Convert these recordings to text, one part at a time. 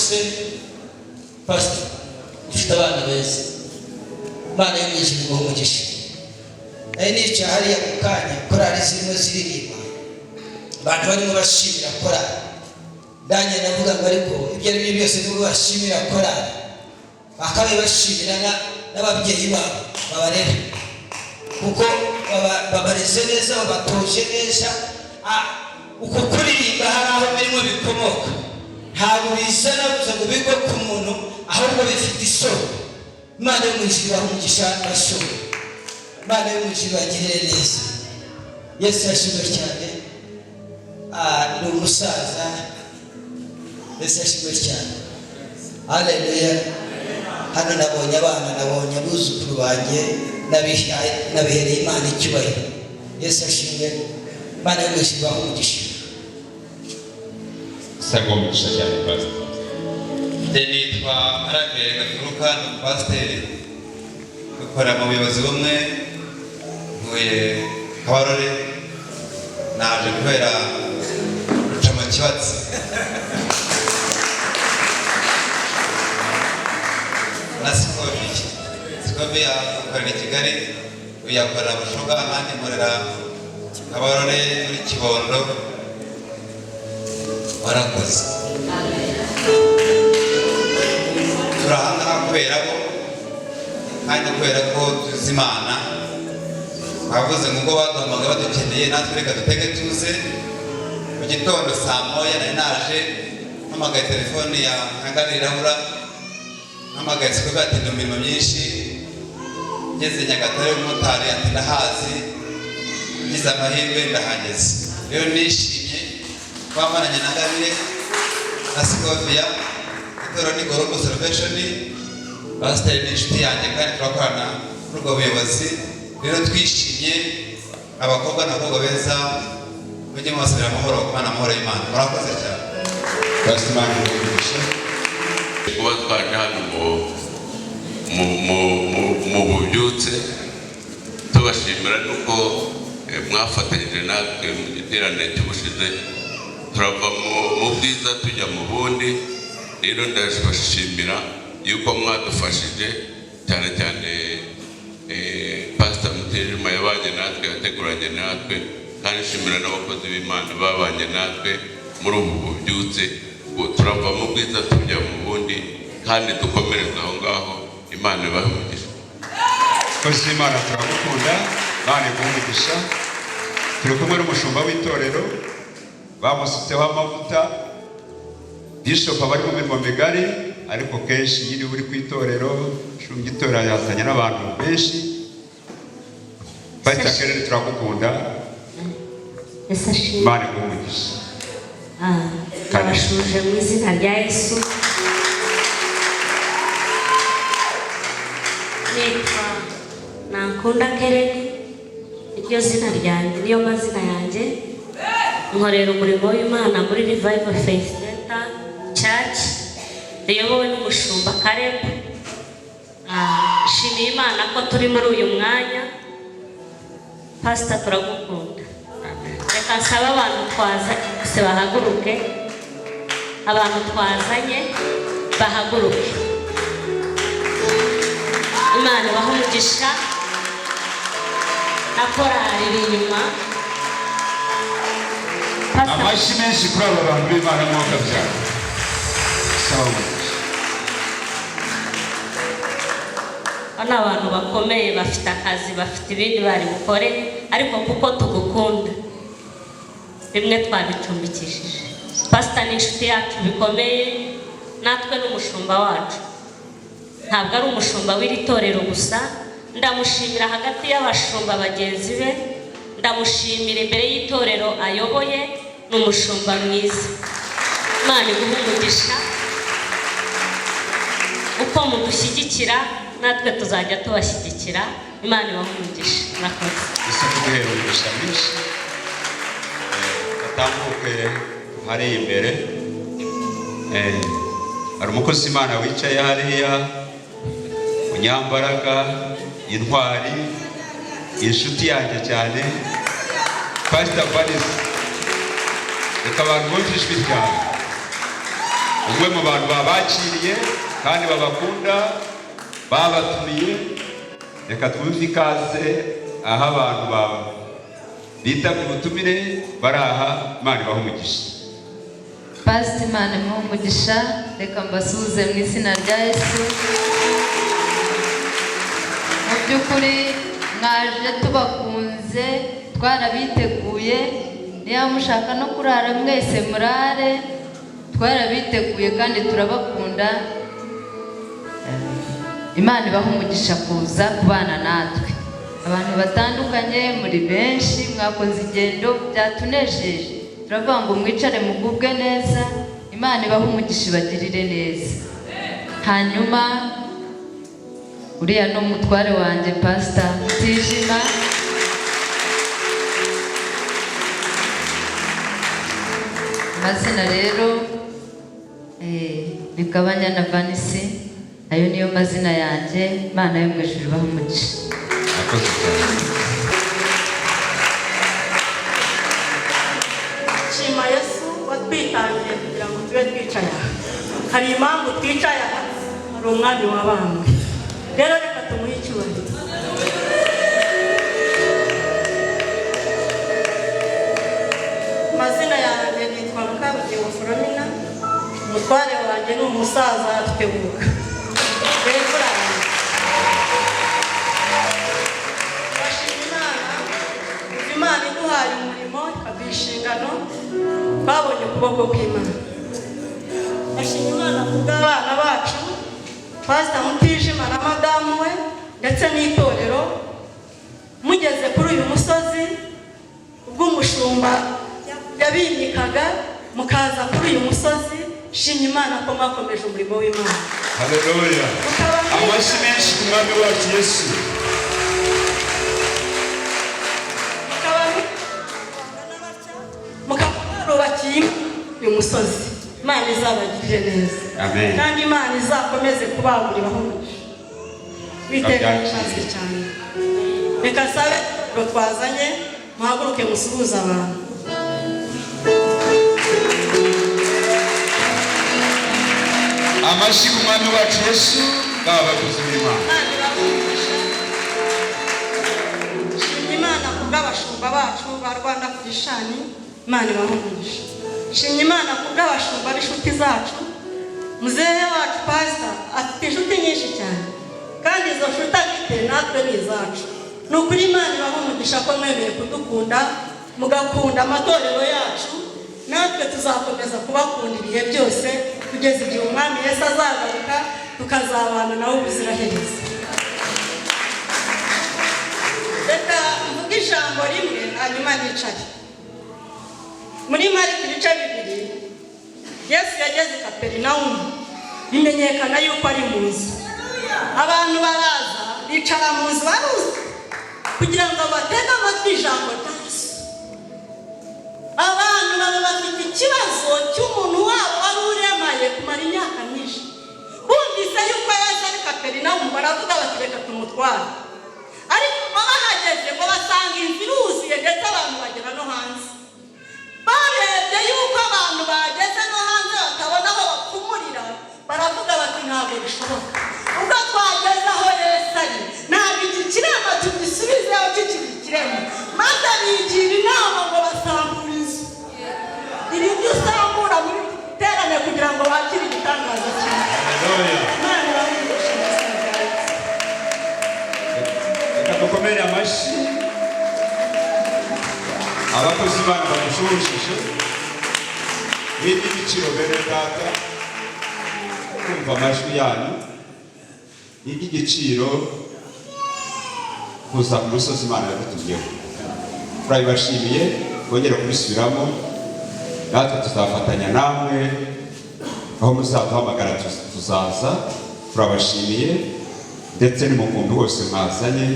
se pastor ufite abana beza Imana y'umwijima imuhe umugisha nica hariya ku kanya korali zirimo ziririmba abantu barimo bashimira korali ndanye navuga ngo ariko ibyo ari byo byose nubwo bashimira korali bakabe bashimira n'ababyeyi babo babarera kuko babareze neza babatoje neza uko kuririmba hari aho birimo bikomoka ntabwo bizana gusa ngo bigwe ku muntu ahubwo bifite isoko Imana y'umwijima umugisha bashoboye Imana y'umwijima agirire neza Yesu yashimwe cyane ni umusaza Yesu yashimwe cyane haleluya hano nabonye abana nabonye abuzukuru banjye nabihereye Imana icyubahiro Yesu yashimwe Imana y'umwijima umugisha Sago umugisha cyane pastor nitwa Arabere Gaturuka ni pasiteri dukora mu buyobozi bumwe ntuye Kabarore naje kubera guca mu kibatsi na Sikobi yakorera i Kigali uyakorera Bushoga ahandi nkorera Kabarore muri Kibondo warakoze turahanga kubera ko kandi kubera ko tuzi Imana bavuze ngo baduhamagaye badukeneye natwe reka dutege tuze mu gitondo saa moya nari naje mpamagaye telefone ya Ngangarirabura mpamagaye Sikobi ati ndi mu mirimo myinshi ngeze Nyagatare umumotari ati ndahazi ngize amahirwe ndahageze rero nishimye twamaranye na Ngabire na Sikoviya Itoro ni Gorobo Salvation pasiteri ni inshuti yanjye kandi turakorana n'ubwo buyobozi rero twishimye abakobwa n'abakobwa beza mujye mwasabira amahoro ku bana amahoro y'Imana murakoze cyane pasiteri Imana y'umugisha kuba twaje hano mu bubyutse tubashimira nuko mwafatanyije natwe mu giterane cy'ubushize turava mu bwiza tujya mu bundi rero ndabashimira yuko mwadufashije cyane cyane pastor Mutijima yabanye natwe yateguranye natwe kandi nshimira n'abakozi b'Imana babanye natwe muri ubu bubyutse turava mu bwiza tujya mu bundi kandi dukomereza aho ngaho Imana ibahe umugisha kozi Imana turagukunda Imana iguhe umugisha turi kumwe n'umushumba w'itorero bamusutseho amavuta Bishop abari mu mirimo migari ariko kenshi nyine uri ku itorero shumba itorero yazanye n'abantu benshi bati akerere turagukunda Imana iguhe umugisha Kabashuje mu izina rya Yesu nitwa Nankunda Kereni iryo zina ryanjye niyo mazina yanjye nkorera umurimo w'Imana muri Revival Faith Center Church riyobowe n'umushumba Caleb shimiye Imana ko turi muri uyu mwanya pastor turagukunda reka nsaba abantu twazanye bahaguruke abantu twazanye bahaguruke Imana ibahe umugisha na korali iri inyuma amashyi menshi kuri aba bantu b'Imana mwuka byabo ni abantu bakomeye bafite akazi bafite ibindi bari bukore ariko kuko tugukunda bimwe twabicumbikishije pastor ni inshuti yacu bikomeye natwe n'umushumba wacu ntabwo ari umushumba w'iri torero gusa ndamushimira hagati y'abashumba bagenzi be ndamushimira imbere y'itorero ayoboye n'umushumba mwiza Imana iguhe umugisha uko mudushyigikira natwe tuzajya tubashyigikira Imana ibahe umugisha murakoze isuku guhera umugisha mwinshi batambuke hari imbere hari umukozi Imana wicaye hariya unyambaraga intwari inshuti yanjye cyane Pastor Vanessa reka abantu bumve ijwi ryawe umwe mu bantu babakiriye kandi babakunda babatumiye. Reka twumve ikaze aho abantu bitabye ubutumire bari aha. Imana ibahe umugisha. Pastor Imana imuhe umugisha. Reka mbasuhuze mu izina rya Yesu. Mu by'ukuri mwaje tubakunze, twarabiteguye. Niba mushaka no kurara mwese murare, twarabiteguye kandi turabakunda. Imana ibahe umugisha kuza kubana natwe. Abantu batandukanye muri benshi mwakoze ingendo byatunejeje. Turavuga ngo mwicare mugubwe neza. Imana ibahe umugisha ibagirire neza. Hanyuma uriya no mutware wanjye Pastor Mutijima. Mazina rero ni Kabanyana Vanisi. Ayo niyo mazina yanjye. Imana yo mu ijuru ibahe umugisha. Shima Yesu watwitangiye kugira ngo tube twicaye aha. Hari impamvu twicaye aha, hari umwami wabambwe. Rero reka tumuhe icyubahiro. Amazina yanjye nitwa Mukabugingo Philomena. Umutware wanjye ni umusaza Rutebuka. Imana iduhaye umurimo ikaduha inshingano, babonye ukuboko kw'Imana. Bashima Imana kubw'abana bacu Pastor Mutijima na madamu we ndetse n'itorero. Mugeze kuri uyu musozi ubwo umushumba yabimikaga mukaza kuri uyu musozi, shimye Imana ko mwakomeje umurimo w'Imana. Haleluya. Amashyi menshi ku mwami wacu Yesu. Mukabarubakiye uyu musozi. Imana izabagirire neza. Amen. Kandi Imana izakomeze kubagurira umugisha. Witeka nishazwe cyane. Reka sabe ngo twazanye muhaguruke musuhuza abantu. Amashyi ku mwami wacu Yesu. Babakoze Imana. Shimye Imana kubw'abashumba bacu ba Rwanda Kurishani. Imana ibahe umugisha. Shimye Imana kubw'abashumba b'inshuti zacu. Muzehe wacu Pastor afite inshuti nyinshi cyane, kandi izo nshuti afite natwe ni izacu. Ni ukuri Imana ibahe umugisha ko mwemeye kudukunda, mugakunda amatorero yacu. Natwe tuzakomeza kubakunda ibihe byose kugeza igihe umwami Yesu azagaruka, tukazabana nawe ubuziraherezo. Reka mvuge ijambo rimwe hanyuma nicare. Muri Mariko ibice 2 Yesu yageze i Kaperinawumu, bimenyekana yuko ari mu nzu. Abantu baraza bicara mu nzu baruzi kugira ngo batege amatwi ijambo rya Yesu. Abantu baba bafite ikibazo cy'umuntu wabo wari uremaye kumara imyaka myinshi. Bumvise yuko Yesu ari Kaperinawumu baravuga bati reka tumutware. Ariko bahageze ngo basanga inzu iruzuye ndetse abantu bagera no hanze. Barebye yuko abantu bageze no hanze batabona aho bapfumurira, baravuga bati ntabwo bishoboka. Ubwo twageze aho Yesu ari, ntabwo iki kirema tugisubizeho kikiri ikirema. Maze bigira inama ngo basambure inzu. Iri byo usambura muri terane kugira ngo bakire igitangaza cyawe. Imana iramugisha n'izina rya Yesu. Reka dukomere amashyi abakozi Imana bamushushije. N'ibiciro bene data kumva amajwi yanyu. N'igiciro kuza ku musozi Imana yadutumyeho. Turabibashimiye, twongere kubisubiramo. Natwe tuzafatanya namwe aho muzaduhamagara tuzaza. Turabashimiye ndetse n'umukumbi wose mwazanye.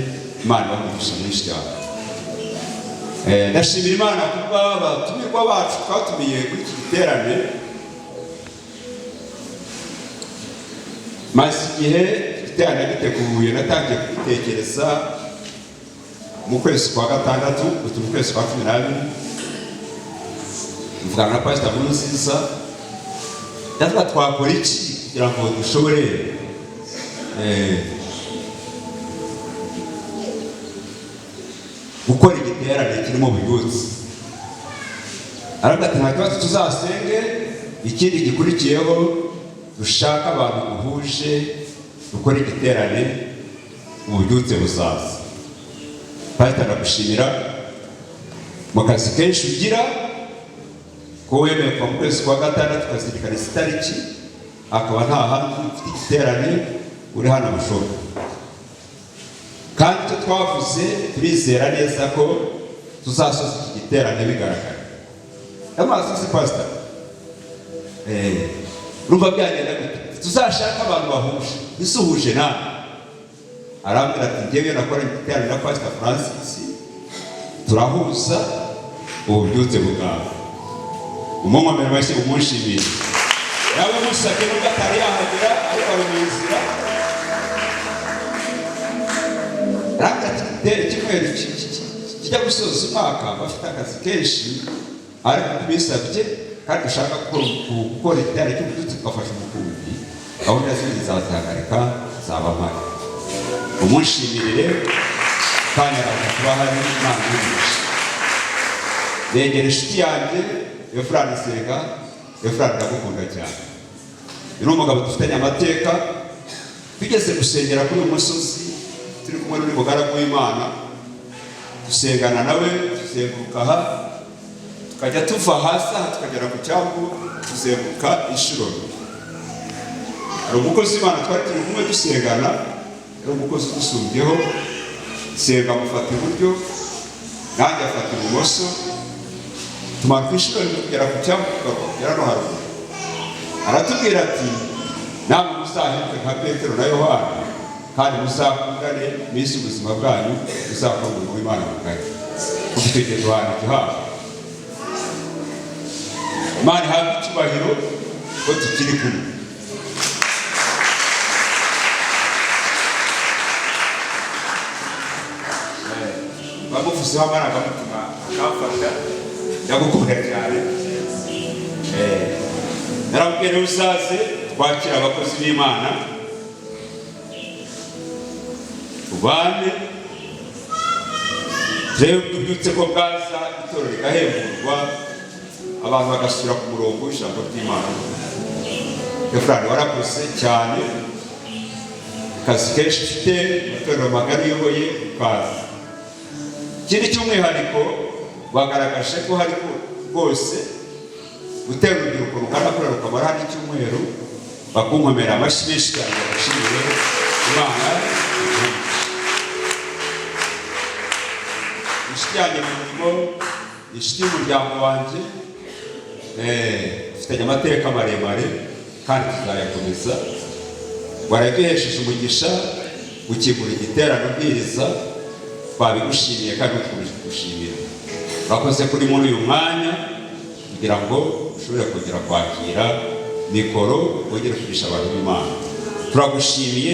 Imana ibamugisha mwinshi cyane. Ndashimira Imana kuba abatumirwa bacu twatumiye kuri iki giterane. Maze igihe igiterane giteguye natangiye kubitekereza mu kwezi kwa gatandatu, mu kwezi kwa 12 mvugana na Pastor Nkurunziza ndavuga twakora iki kugira ngo dushobore gukora igiterane kirimo ububyutse. Aravuga ati nta kibazo, tuzasenge, ikindi gikurikiyeho dushaka abantu duhuje dukora igiterane ububyutse buzaza. Pastor ndagushimira mu kazi kenshi ugira ko wemeye kuva mu kwezi kwa gatandatu ukazirikana itariki, akaba nta hantu ufite igiterane uri hano Bushoga. Kandi icyo twavuze turizera neza ko tuzasoza iki giterane bigaragara. Amazi pastor rumva byagenda gute? Tuzashaka abantu bahuje, bisuhuje nawe. Arambwira ati ngewe nakora igiterane na Pastor Francis, turahuza ububyutse bwawe. Umwomero wese umushimira. Yawe musake nubwo atari yahagera ariko ari mu nzira. Arambwira ati icyumweru kijya gusoza umwaka bafite akazi kenshi, ariko kubisabye kandi ushaka gukora igiterane cy'ububyutse tugafasha umukumbi, gahunda zindi zazahagarika zaba mpari. Umushimire kandi araza kuba hari Imana y'umugisha. Negera inshuti yanjye Efurani Senga. Efurani ndagukunda cyane, ni umugabo dufitanye amateka. Tugeze gusengera kuri uyu musozi turi kumwe n'undi mugaragu w'Imana, dusengana nawe, tuzenguruka aha, tukajya tuva hasi aha tukagera ku cyambu, tuzenguruka inshuro. Hari umukozi w'Imana twari turi kumwe dusengana, ari umukozi udusumbyeho, senga amufata iburyo nanjye afata ibumoso, tumara inshuro kugera ku cyambu tukagera no haruguru. Aratubwira ati namwe muzahirwe nka Petero na Yohana, kandi muzakundane mwisi ubuzima bwanyu, muzakora umurimo w'Imana mugari. Kuko icyo gihe duhana igihabwa. Imana ihabwe icyubahiro ko tukiri kumwe. Bamuvuzeho amarangamutima akamfasha, ndagukunda cyane. Narabwira uzaze twakira abakozi b'Imana, ubane rero tubyutse ko bwaza itorero rigahemburwa, abantu bagasubira ku murongo w'ijambo ry'Imana. Efurani warakoze cyane, akazi kenshi ufite, amatorero magari uyoboye ukaza. Ikindi cy'umwihariko bagaragaje ko hari rwose gutera urubyiruko rugana kuri rukamara hano icyumweru, bakunkomera amashyi menshi cyane, babashimire Imana. Inshuti yanjye mu murimo, inshuti y'umuryango wanjye, dufitanye amateka maremare kandi tuzayakomeza. Waraduhesheje umugisha ukigura igiterane ubwiriza, twabigushimiye kandi dukomeje kugushimira. Bakoze kuri muri uyu mwanya kugira ngo ushobore kongera kwakira mikoro, wongere kugisha abantu b'Imana. Turagushimiye,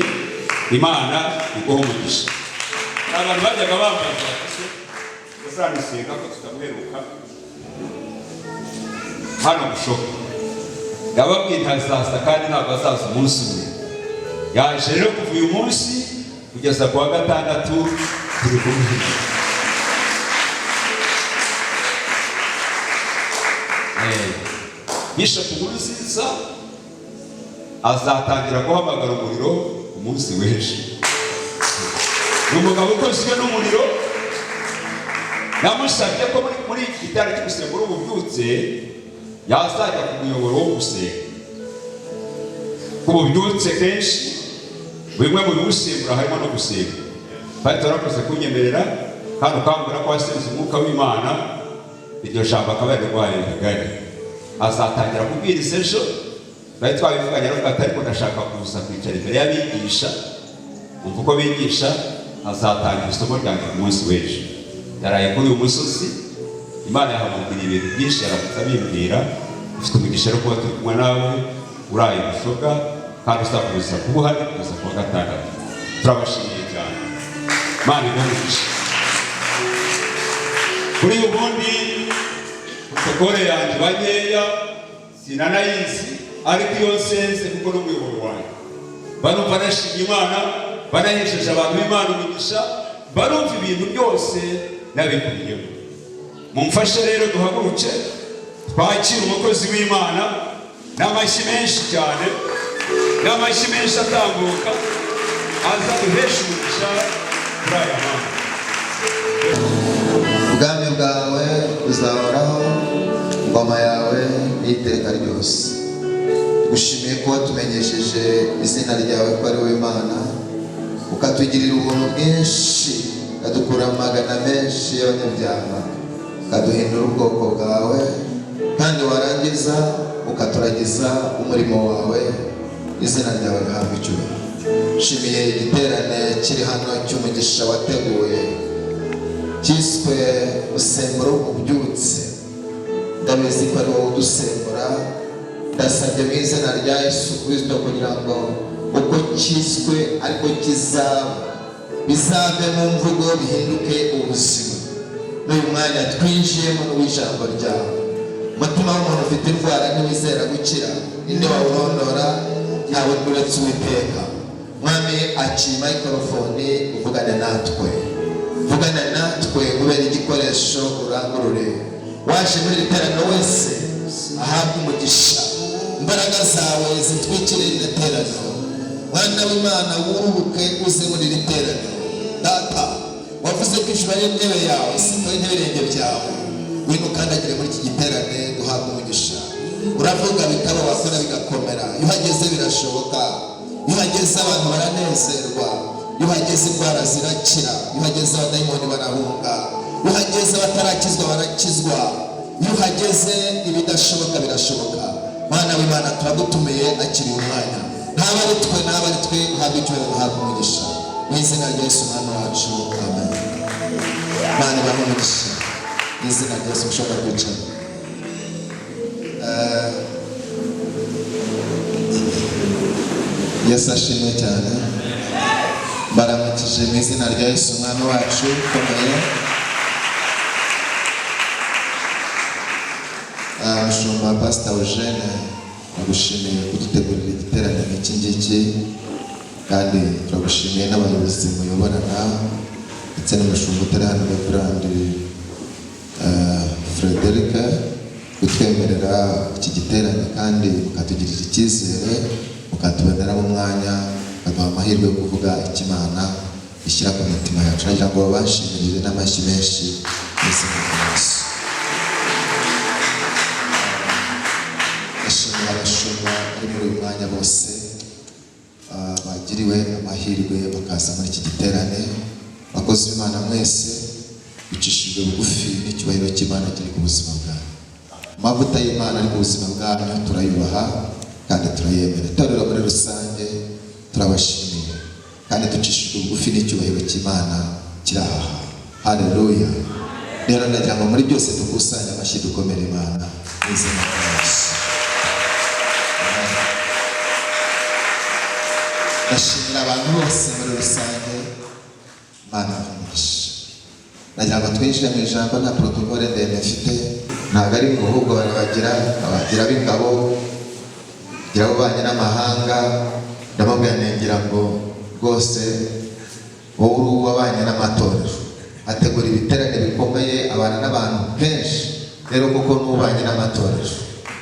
Imana iguhe umugisha. Abantu bajyaga bambaza Senga ko tutamuheruka hano Bushoga, yababwiye ntazaza kandi ntabwo azaza umunsi umwe. Yaje rero kuva uyu munsi kugeza ku wa gatandatu turi kumwe. Bishop Nkurunziza azatangira guhamagara umuriro umunsi w'ejo. Ni umugabo ukozwe n'umuriro. Namusabye ko muri iki giterane cyo gusengura ububyutse yazajya ku muyoboro wo gusenga. Ububyutse kenshi bimwe mu biwusimbura harimo no gusenga. Kandi warakoze kunyemerera kandi ukambwira ko wasenze umwuka w'Imana, iryo jambo akaba yarwaye rigari. Azatangira kubwiriza ejo, bari twabivuganye ariko ariko ndashaka kuza kwicara imbere y'abigisha, umva uko bigisha. Azatangira isomo ryanjye ku munsi w'ejo. Yaraye kuri uyu musozi, Imana yahamubwira ibintu byinshi, yaramutse abimbwira. Ufite umugisha rero kuba turi kumwe nawe uraye Bushoga, kandi uzakomeza kuba uhari kugeza ku wa gatandatu. Turabashimiye cyane, Imana iguhe umugisha. Kuri ubundi protokole yanjye banyeya sinanayizi, ariko iyo nsenze kuko n'umuyoboro wanjye barumva nashimye Imana, banahesheje abantu b'Imana umugisha, barumva ibintu byose nabikubiyemo. Mumfashe rero duhaguruke twakire umukozi w'Imana n'amashyi menshi cyane, n'amashyi menshi atambuka, aza duheshe umugisha kuri aya mana. Ubwami bwawe buzahoraho, ingoma yawe n'iteka ryose. Gushimiye kuba tumenyesheje izina ryawe ko ari wowe Imana, ukatugirira ubuntu bwinshi, ukadukura mu magana menshi y'abanyabyaha, ukaduhindura ubwoko bwawe, kandi warangiza ukaturagiza umurimo wawe. Izina ryawe rihabwe icyubahiro. Nshimiye igiterane kiri hano cy'umugisha wateguye cyiswe usemburo w'ububyutse. Ndabizi ko ari wowe udusembura. Ndasabye mu izina rya Yesu Kristo kugira ngo uko cyiswe ariko kizaba, bizave mu mvugo bihinduke ubuzima. N'uyu mwanya twinjiyemo n'ijambo ryawe. Umutima w'umuntu ufite indwara ntiwizera gukira, inde wawurondora? Ntawe uretse Uwiteka. Mwami, akira mikorofone uvugane natwe, vugana natwe ubere igikoresho urangurure. Waje muri iri teraniro wese ahabwe umugisha, imbaraga zawe zitwikire iri teraniro. Mwana w'Imana wurubuke uze muri iri teraniro. Data, wavuze ko ijuru ari intebe yawe, siko ari intebe byawe. Wino ukandagire muri iki giterane duhabwe umugisha. Uravuga bikaba, wakora bigakomera. Iyo uhageze birashoboka, iyo uhageze abantu baranezerwa, iyo uhageze indwara zirakira, iyo uhageze abadayimoni barahunga, iyo uhageze batarakizwa barakizwa, iyo uhageze ibidashoboka birashoboka. Mwana w'Imana turagutumiye, akiriye umwanya. Ntaba ari twe, ntaba ari twe, uhabwe icyubahiro, uhabwe umugisha. Mu izina rya Yesu Umwami wacu, amen. Imana ibahe umugisha. Mu izina rya Yesu mushobora kwicara. Yesu ashimwe cyane. Baramukije mu izina rya Yesu Umwami wacu ukomeye. Mushumba Pastor Eugene nagushimiye kudutegurira igiterane nk'iki ngiki, kandi turagushimiye n'abayobozi muyoborana ndetse n'umushumba utari hano Reverend Frederic kutwemerera iki giterane kandi mukatugirira icyizere, mukatubonera mu mwanya, mukaduha amahirwe yo kuvuga icyo Imana ishyira ku mitima yacu. Nagira ngo babashimirire n'amashyi menshi mu izina rya Yesu. Ndashimira abashumba bari muri uyu mwanya bose bagiriwe amahirwe bakaza muri iki giterane. Bakozi b'Imana mwese, bicishijwe bugufi n'icyubahiro cy'Imana kiri ku buzima bwawe. Amavuta y'Imana ari ku buzima bwanyu turayubaha kandi turayemera. Itorero muri rusange turabashimiye kandi ducishijwe bugufi n'icyubahiro cy'Imana kiri aha. Haleluya. Rero ndagira ngo muri byose dukusanye amashyi dukomere Imana mu izina rya Yesu. Ndashimira abantu bose muri rusange. Imana ibahe. Nagira ngo twinjire mu ijambo, nta protokole ndende mfite, ntabwo ari ngo ahubwo barabagira abagira b'ingabo, gira abanye n'amahanga. Ndamubwira ngira ngo rwose wowe uri uwabanye n'amatorero, ategura ibiterane bikomeye, abana n'abantu kenshi. Rero kuko n'ubanye n'amatorero,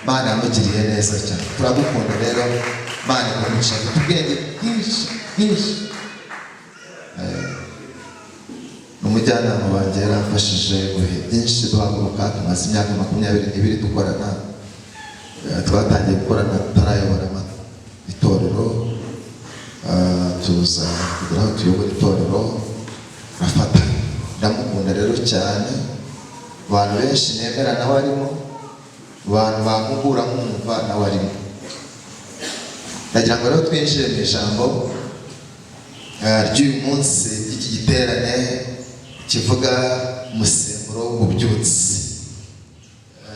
Imana yamugiriye neza cyane. Turagukunda rero, Imana ikamugisha ubwenge bwinshi bwinshi. Umujyanama wanjye yaramfashije mu bihe byinshi duhaguruka, tumaze imyaka 22 dukorana. Twatangiye gukorana tutarayobora itorero, tuza kugira aho tuyobora itorero, rafatanya. Ndamukunda rero cyane. Abantu benshi nemera nawe arimo, abantu bamugura mwumva nawe arimo. Ndagira ngo rero twinjire mu ijambo ry'uyu munsi ry'iki giterane kivuga umusemburo w'ububyutse.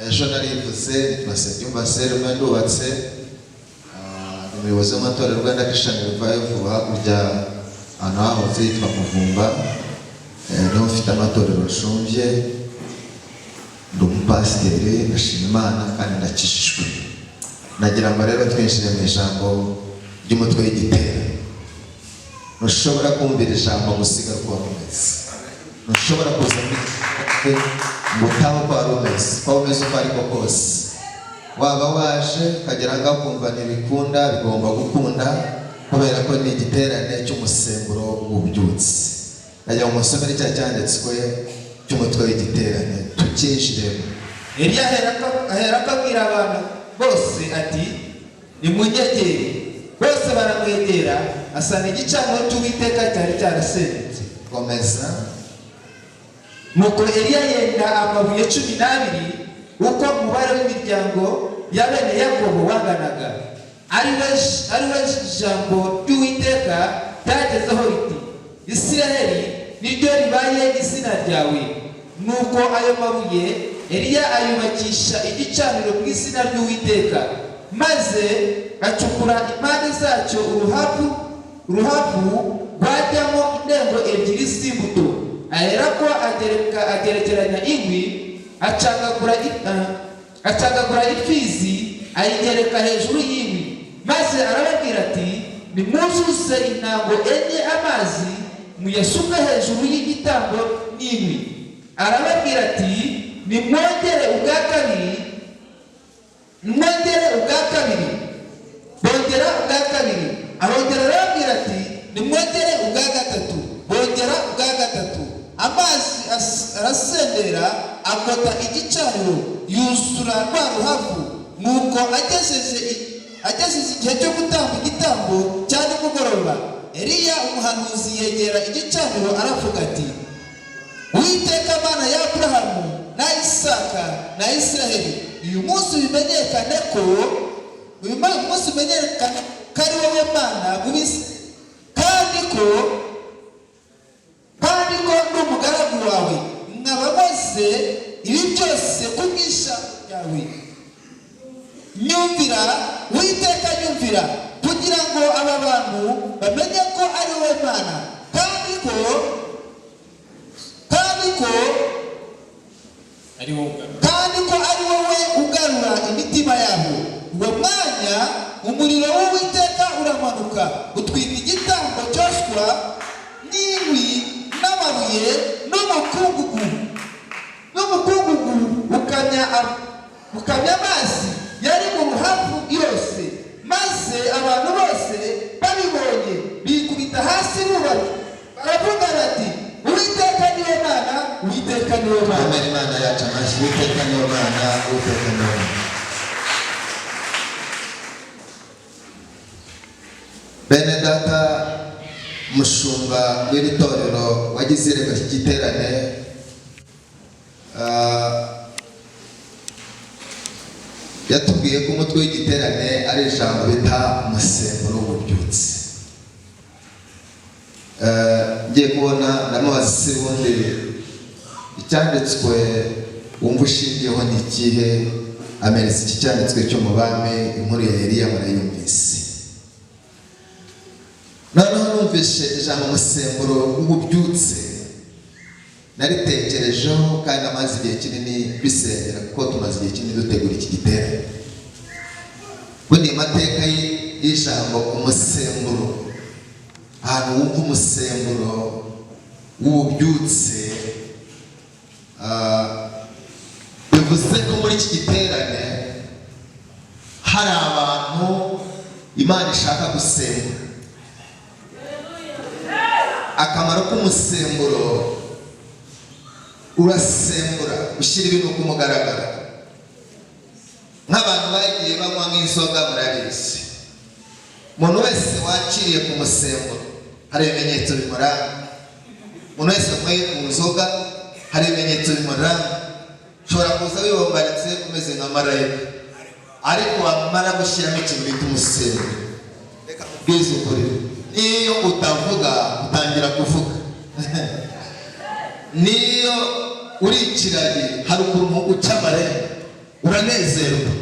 Ejo narivuze Nsengiyumva Selma ndubatse, umuyobozi w'amatorero Rwanda Christian Revival hakurya ahantu hahoze yitwa Muvumba, niho mfite amatorero nshumbye. Ndi umupasiteri, ndashima Imana kandi ndakijijwe. nagira ngo rero twinjire mu ijambo ry'umutwe w'igitero. Ntushobora kumvira ijambo gusiga kuba rumeze, ntushobora kuza ngo utahe uko wari umeze, uko umeze uko ariko kose. Waba waje ukagera ngaho ukumva ntibikunda, bigomba gukunda, kubera ko ni igiterane cy'umusemburo w'ububyutse. Nagira ngo musomere cya cyanditswe cy'umutwe w'igiterane tukinjiremo. Eliya ahera akabwira abantu bose ati nimunyegere. Bose baramwegera, asanga igicaniro cy'Uwiteka cyari cyarasenyutse. Komeza. Nuko Eliya yenda amabuye 12 uko umubare w'imiryango ya bene Yakobo wanganaga. Ari we jambo ry'Uwiteka ryagezeho riti, Isiraheli niryo ribaye izina ryawe. Nuko ayo mabuye Eliya ayubakisha igicaniro mu izina ry'Uwiteka, maze acukura impande zacyo uruhavu rwajyamo indengo 2 z'imbuto. Aherako agerekeranya inkwi, acagagura ifizi, ayigereka hejuru y'inkwi. Maze arababwira ati, nimwuzuze intango 4 amazi, muyasuke hejuru y'igitambo n'inkwi. Arababwira ati, nimwongere ubwa kabiri. Bongera ubwa kabiri. Arongera arababwira ati, nimwongere ubwa gatatu. Bongera ubwa gatatu. Amazi arasendera, akota igicaniro, yuzura rwa ruhavu. Nuko agejeje igihe cyo gutamba igitambo cya nimugoroba, Eliya umuhanuzi yegera igicaniro aravuga ati, Uwiteka Mana ya Aburahamu na Isaka na Isiraheli, uyu munsi bimenyekane ko ari wowe Mana mubisi, kandi ko ndi umugaragu wawe, mwabakoze ibi byose ku bw'ijambo ryawe. Nyumvira Uwiteka, nyumvira, kugira ngo aba bantu bamenye ko ari wowe Mana, kandi ko ari wowe ugarura imitima yabo. Uwo mwanya umuriro w'Uwiteka uramanuka, utwika igitambo cyoshwa n'inkwi n'amabuye n'umukungugu ukamya amazi yari mu ruhavu yose. Maze abantu bose babibonye bikubita hasi baravuga bati, Uwiteka niwe Mana, Uwiteka niwe Mana. Amen. Imana yacu amashyi. Uwiteka niwe Mana, Uwiteka niwe Mana. Bene data, mushumba w'iri torero wagize irego ry'igiterane, yatubwiye ko umutwe w'igiterane ari ijambo bita umusemburo w'ububyutse. Ngiye kubona ndamubaza se ubundi icyanditswe wumva ushingiyeho ni ikihe? Amereza iki cyanditswe cyo mu Bami, inkuru ya Eliya murayumvise. Noneho numvise ijambo umusemburo w'ububyutse, naritekerejeho kandi amaze igihe kinini bisengera, kuko tumaze igihe kinini dutegura iki giterane. Bundi amateka y'ijambo umusemburo, ahantu wumva umusemburo w'ububyutse, bivuze ko muri iki giterane hari abantu Imana ishaka gusembura. Akamaro k'umusemburo, urasembura, ushyira ibintu ku mugaragaro. Nk'abantu bagiye banywa nk'inzoga murabizi, umuntu wese wakiriye ku musemburo hari ibimenyetso bimuranga. Umuntu wese wanyweye ku nzoga hari ibimenyetso bimuranga. Ushobora kuza wibombaritse umeze nka marayika, ariko wamara gushyiramo ikintu bita umusemburo, reka kubwiza ukuri, niyo utavuga utangira kuvuga. Niyo uri ikiragi hari ukuntu uca amarembo, uranezerwa,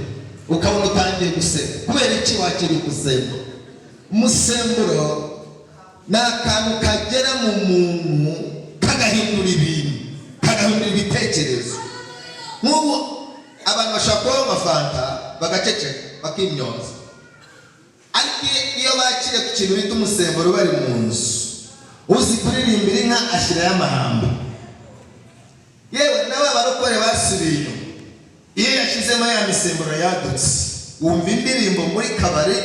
ukabona utangiye guseka. Kubera iki wakiriye umusemburo? Umusemburo ni akantu kagera mu muntu kagahindura ibintu, kagahindura ibitekerezo. Nk'ubu abantu bashobora kubaho amafanta bagaceceka, bakimyoza. Ariko iyo bakire ku kintu bita umusemburo bari mu nzu, uzi kuririmbira inka ashyirayo amahamba. Yewe n'aba barokore basubiye inyuma, iyo yashyizemo ya misemburo yadutse, wumva indirimbo muri kabare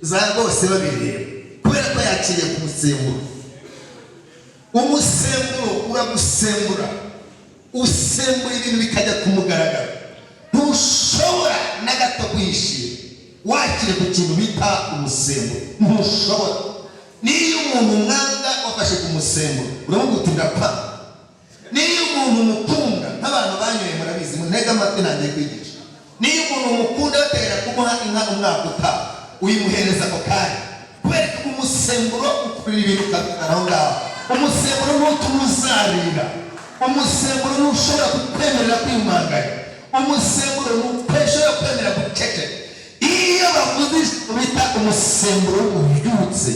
za bose babireba, kubera ko yakiriye ku musemburo. Umusemburo uragusembura, usembura ibintu bikajya ku mugaragaro. Ntushobora na gato kwishira wakire ku kintu bita umusemburo, ntushobora. Niyo umuntu mwanga wafashe ku musemburo uravuga uti ndapfa. Niyo umuntu mukunda, nk'abantu banyoye murabizi, muntega amatwi nangiye kwigisha. Niyo umuntu mukunda bategera kumuha inka umwaka utaha, uyimuhereza ako kanya, kubera ko umusemburo ukurira ibintu ukabikana aho ngaho. Umusemburo ntutuma uzarira, umusemburo ntushobora kukwemerera kwimanganya, umusemburo ntushobora kwemerera guceceka. Iyo bavuze bita umusemburo w'ububyutse,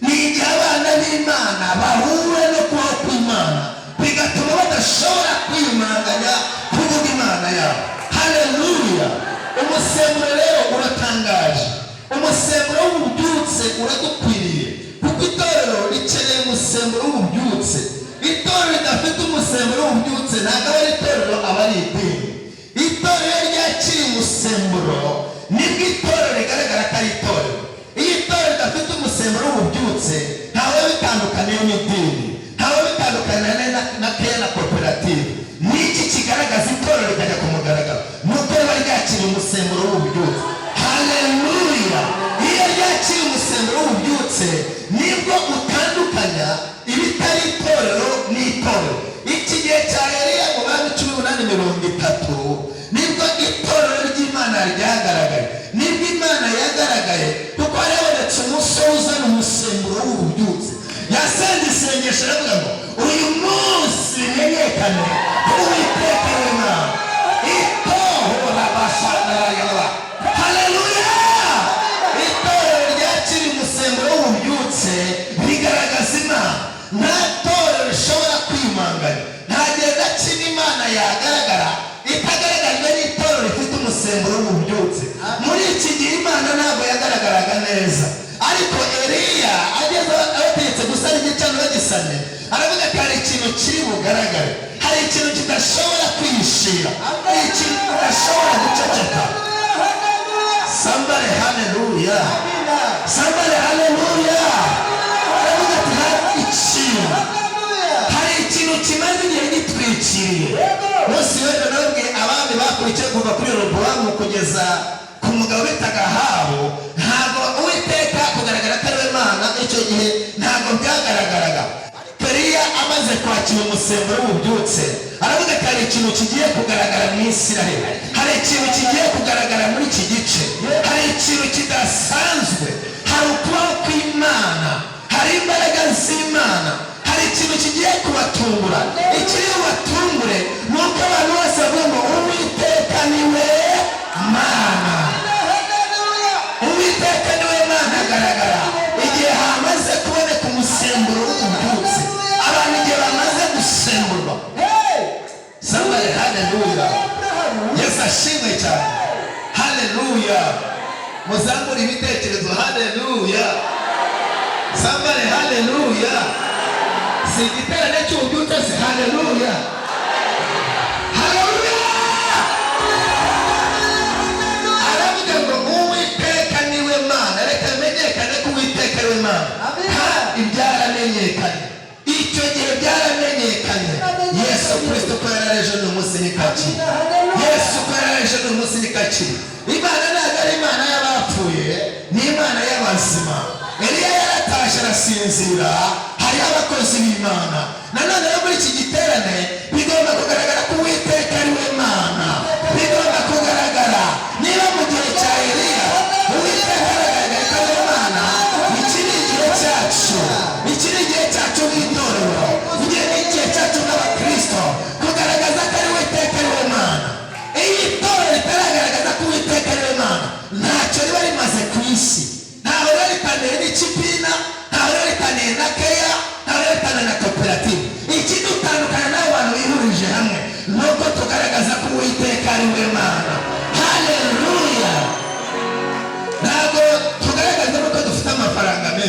ni igihe abana b'Imana bahura no kubaho kw'Imana, bigatuma badashobora kwimanganya kuvuga Imana yabo. Haleluya! Umusemburo rero uratangaje, umusemburo w'ububyutse uradukwiriye, kuko itorero rikeneye umusemburo w'ububyutse. Itorero ridafite umusemburo w'ububyutse ntabwo ari itorero, aba ari idini. Itorero ryakira umusemburo nibwo itorero rigaragara ko ari itorero. Iyo itorero ridafite umusemburo w'ububyutse, ntawe bitandukaniye n'idini, ntawe bitandukaniye na keya na koperative. Niki kigaragaza itorero rikajya ku mugaragaro? Nuko riba ryakira umusemburo w'ububyutse. Haleluya! Iyo ryakira umusemburo w'ububyutse nibwo utandukanya ibitari itorero n'itorero. Iki gihe cya Eliya mu bami 1830 nibwo itorero ry'Imana ryagaragaye, nibwo Imana yagaragaye, kuko yarebetse umunsi uzana umusemburo w'ububyutse. Yasenze isengesho aravuga ngo uyu munsi menyekane Uwiteka w'Imana. Itohora bashandarayaba. Haleluya! Itorero ryakira umusemburo w'ububyutse rigaragaza Imana. Nta torero rishobora kwimanganya, nta gihe na kimwe Imana yagaragara itagaragajwe n'itorero rifite umusemburo w'ububyutse. Muri iki gihe Imana ntabwo yagaragaraga neza, ariko Eliya ageze abategetse gusana igicaniro bagisane, aravuga ati hari ikintu kiri bugaragare, hari ikintu kidashobora kwishira, hari ikintu kidashobora guceceka. Somebody hallelujah, somebody hallelujah. Aravuga ati hari ikintu kimaze igihe gitwikiriye. Bose wenda nababwiye abandi bakurikiye kuva kuri Robowamu kugeza ku mugabo bitaga Ahabu, ntabwo Uwiteka kugaragara atari we Mana icyo gihe ntabwo byagaragaraga. Eliya amaze kwakira umusemburo w'ububyutse, aravuga ati hari ikintu kigiye kugaragara mu Isiraheli, hari ikintu kigiye kugaragara muri iki gice, hari ikintu kidasanzwe, hari ukubaho kw'Imana, hari imbaraga z'Imana, hari ikintu kigiye kubatungura. Ikiri bubatungure ni uko abantu bose bavuga ngo Uwiteka ni we Mana, Uwiteka ni we Mana agaragara. Igihe hamaze kuboneka umusemburo w'ububyutse, abantu igihe bamaze gusemburwa. Somebody hallelujah. Yesu ashimwe cyane. Hallelujah. Muzamure ibitekerezo. Hallelujah. Somebody hallelujah. Si igiterane cy'ububyutse se. Hallelujah. Hallelujah. Aravuga ngo Uwiteka ni we Mana. Reka menyekane ko Uwiteka ari we Mana. Ibyaramenyekanye. Icyo gihe byaramenyekanye. Yesu Kristo ko yarareje n'umunsi n'ikakiri. Yesu ko yarareje n'umunsi n'ikakiri. Imana ntabwo ari Imana y'abapfuye, ni Imana y'abazima. Eliya yaratashe arasinzira, hariho abakozi b'Imana. Nanone rero muri iki giterane bigomba kugaragara ko Uwiteka ari we Mana. Bigomba kugaragara. Niba mu gihe cya Eliya Uwiteka aragaragara ko ari we Mana, iki ni igihe cyacu, iki ni igihe cyacu nk'itorero, igihe ni igihe cyacu nk'abakristo kugaragaza ko ari Uwiteka ari we Mana. Iyo itorero ritaragaragaza ko Uwiteka ari we Mana, ntacyo riba rimaze ku isi. Ntaho riba ritaniye n'ikipina, ntaho riba ritaniye na keya, ntaho riba ritaniye na koperative. Ikidutandukanya n'abo bantu bihurije hamwe nuko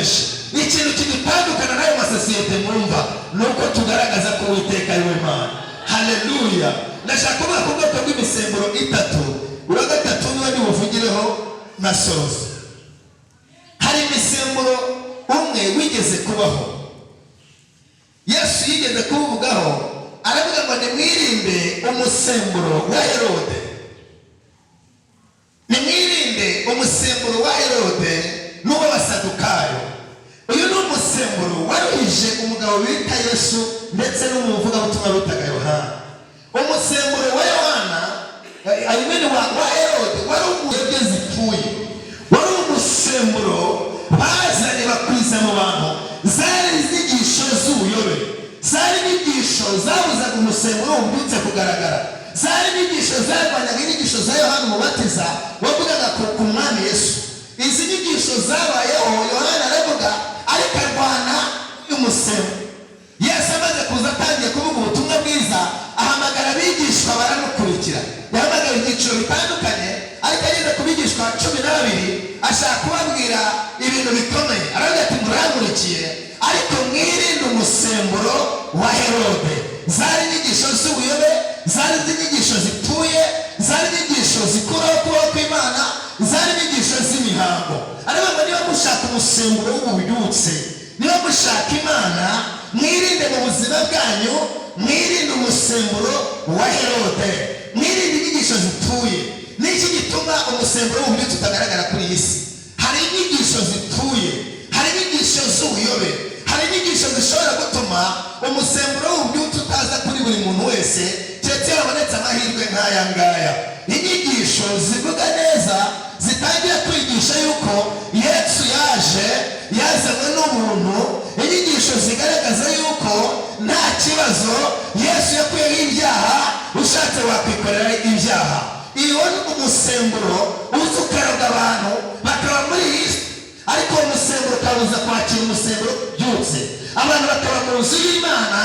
menshi. Ikintu kidutandukana n'ayo masosiyete mwumva ni uko tugaragaza ko Uwiteka ari we Mana. Haleluya. Ndashaka kuvuga ku bwoko bw'imisemburo itatu, uwa gatatu niwe nibuvugireho nasoza. Hari imisemburo umwe wigeze kubaho, Yesu yigeze kuvugaho, aravuga ngo nimwirinde umusemburo wa Herode. Nimwirinde umusemburo wa Herode n'uw'abasadukayo. Uyu ni umusemburo waruhije umugabo bita Yesu ndetse n'umuvugabutumwa bitaga Yohana. Umusemburo wa Yohana ayimene wa Herode wari umuyobye zipfuye, wari umusemburo bazanye bakwiza mu bantu, zari inyigisho z'ubuyobe, zari inyigisho zabuzaga umusemburo wumvitse kugaragara, zari inyigisho zarwanyaga inyigisho za Yohana Umubatiza wavugaga ku mwami Yesu. Izi nyigisho zabayeho Yohana aravuga ariko arwana y'umusemburo. Yesu amaze kuza atangiye kuvuga ubutumwa bwiza, ahamagara abigishwa baramukurikira. Yahamagara ibyiciro bitandukanye, ariko ageze ku bigishwa 12 ashaka kubabwira ibintu bikomeye. Aravuga ati murankurikiye ariko mwirinde umusemburo wa Herode. Zari inyigisho z'ubuyobe, zari inyigisho zipfuye, zari inyigisho zikuraho kubaho kw'Imana, zari inyigisho z'imihango. Aravuga niba mushaka umusemburo w'ububyutse, niba mushaka Imana, mwirinde mu buzima bwanyu, mwirinde umusemburo wa Herode, mwirinde inyigisho zipfuye. Niki gituma umusemburo w'ububyutse utagaragara kuri iyi si? Hari inyigisho zipfuye, hari inyigisho z'ubuyobe, hari inyigisho zishobora gutuma umusemburo w'ububyutse utaza kuri buri muntu wese, keretse habonetse amahirwe nk'aya ngaya. Inyigisho zivuga neza zitangira kwigisha yuko Yesu yazanywe n'ubuntu, inyigisho zigaragaza yuko nta kibazo, Yesu yakuyeho ibyaha, ushatse wakwikorera ibyaha. Iyo ni umusemburo uza ukaroga abantu bakaba muri iyi si, ariko uwo musemburo ukabuza kwakira umusemburo byutse. Abantu bakaba mu nzu y'Imana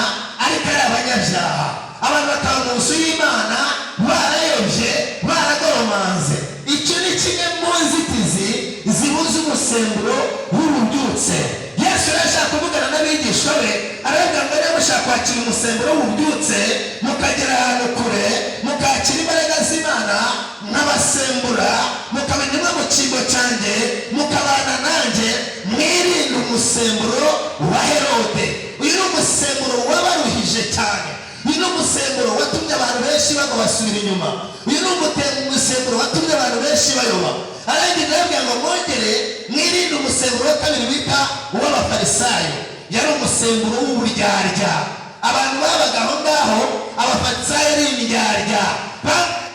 ariko ari abanyabyaha, abantu bakaba mu nzu y'Imana barayobye, baragoromanze. Icyo ni kimwe mu nzitizi zibuza umusemburo w'ububyutse. Yesu arashaka kuvugana n'abigishwa be, aravuga ngo niba mushaka kwakira umusemburo w'ububyutse, mukagera ahantu kure, mukakira imbaraga z'Imana nk'abasembura, mukamenya mu kigo cyanjye, mukabana nanjye, mwirinde umusemburo wa Herode. Uyu ni umusemburo wabaruhije cyane. Uyu ni umusemburo watumye abantu benshi bagwa basubira inyuma. Uyu ni umusemburo watumye abantu benshi bayoba. Arangije arabwira ngo mwongere mwirinde umusemburo wa kabiri bita uw'abafarisayo. Yari umusemburo w'uburyarya. Abantu babaga aho ngaho, abafarisayo ari indyarya,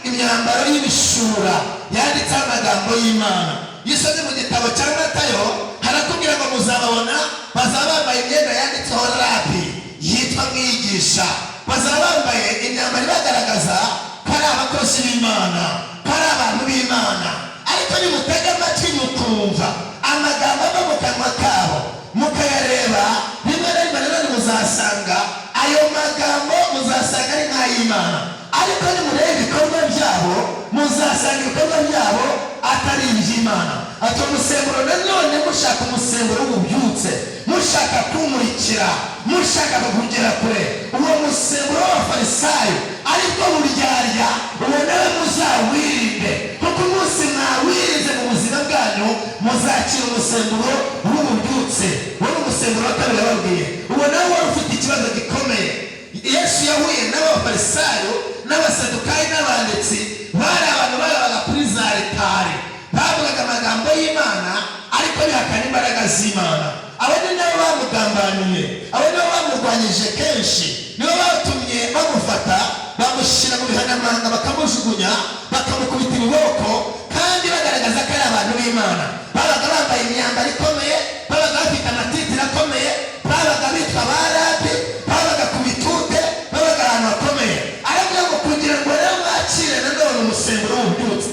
imyambaro y'ibishura yanditseho amagambo y'Imana. Yisomye mu gitabo cya Matayo harakubwira ngo muzababona bazaba bambaye imyenda yanditseho rabi, yitwa mwigisha. Bazaba bambaye imyambaro ibagaragaza ko ari abakozi b'Imana, ko ari abantu b'Imana. Ariko nimutega amatwi mukumva amagambo ava mu kanwa kabo, mukayareba, rimwe na rimwe rero muzasanga ayo magambo muzasanga ari nk'ay'Imana. Ariko nimureba ibikorwa byabo, muzasanga ibikorwa byabo atari iby'Imana. Ati umusemburo nanone mushaka umusemburo w'ububyutse, mushaka kumurikira, mushaka kugera kure, uwo musemburo w'abafarisayo ariko buryarya, uwo nawe muzawirinde, kuko umunsi mwawirinze mu buzima bwanyu muzakira umusemburo w'ububyutse. Uwo ni umusemburo wa kabiri yababwiye. Uwo nawe wari ufite ikibazo gikomeye. Yesu yahuye n'abafarisayo n'abasadukayo n'abanditsi, bari abantu babaga kuri za altari, bavugaga amagambo y'Imana ariko bihakana imbaraga z'Imana. Abo ni nabo bamugambaniye, abo nibo bamurwanyije kenshi, nibo batumye bamufata bamushyira mu bihanamanga, bakamujugunya, bakamukubita ibiboko, kandi bagaragaza ko ari abantu b'Imana. Babaga bambaye imyambaro ikomeye, babaga bafite amatitire akomeye, babaga bitwa ba rabi, babaga ku bitute, babaga ahantu hakomeye. Aravuga ngo kugira ngo rero mwakire nanone umusemburo w'ububyutse,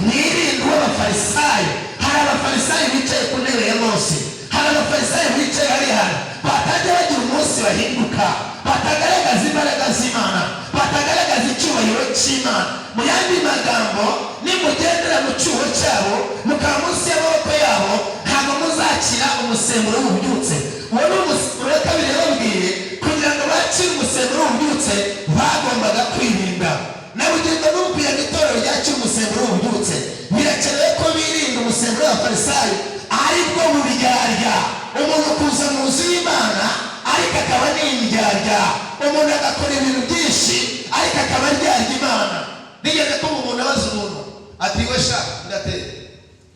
mwirinde uw'abafarisayo. Hari abafarisayo bicaye ku ntebe ya Mose, hari abafarisayo bicaye hariya batajya bagira umunsi bahinduka, batagaragaza imbaraga z'Imana, batagaragaza icyubahiro cy'Imana. Mu yandi magambo, nimugendera mu cyuho cyabo, mukaba munsi y'amaboko yabo, ntabwo muzakira kwakira umusemburo w'ububyutse. Uwo ni umusemburo wa kabiri yababwiye, kugira ngo bakire umusemburo w'ububyutse bagombaga kwirinda. Na bugingo n'ubu kugira ngo itorero ryakire umusemburo w'ububyutse birakenewe ko birinda umusemburo w'abafarisayo, aribwo buryarya. Umuntu kuza mu nzu y'Imana ariko akaba n'indyarya, umuntu agakora ibintu byinshi ariko akaba aryarya Imana. Nigeze kumva umuntu abaza umuntu ati we sha ndateye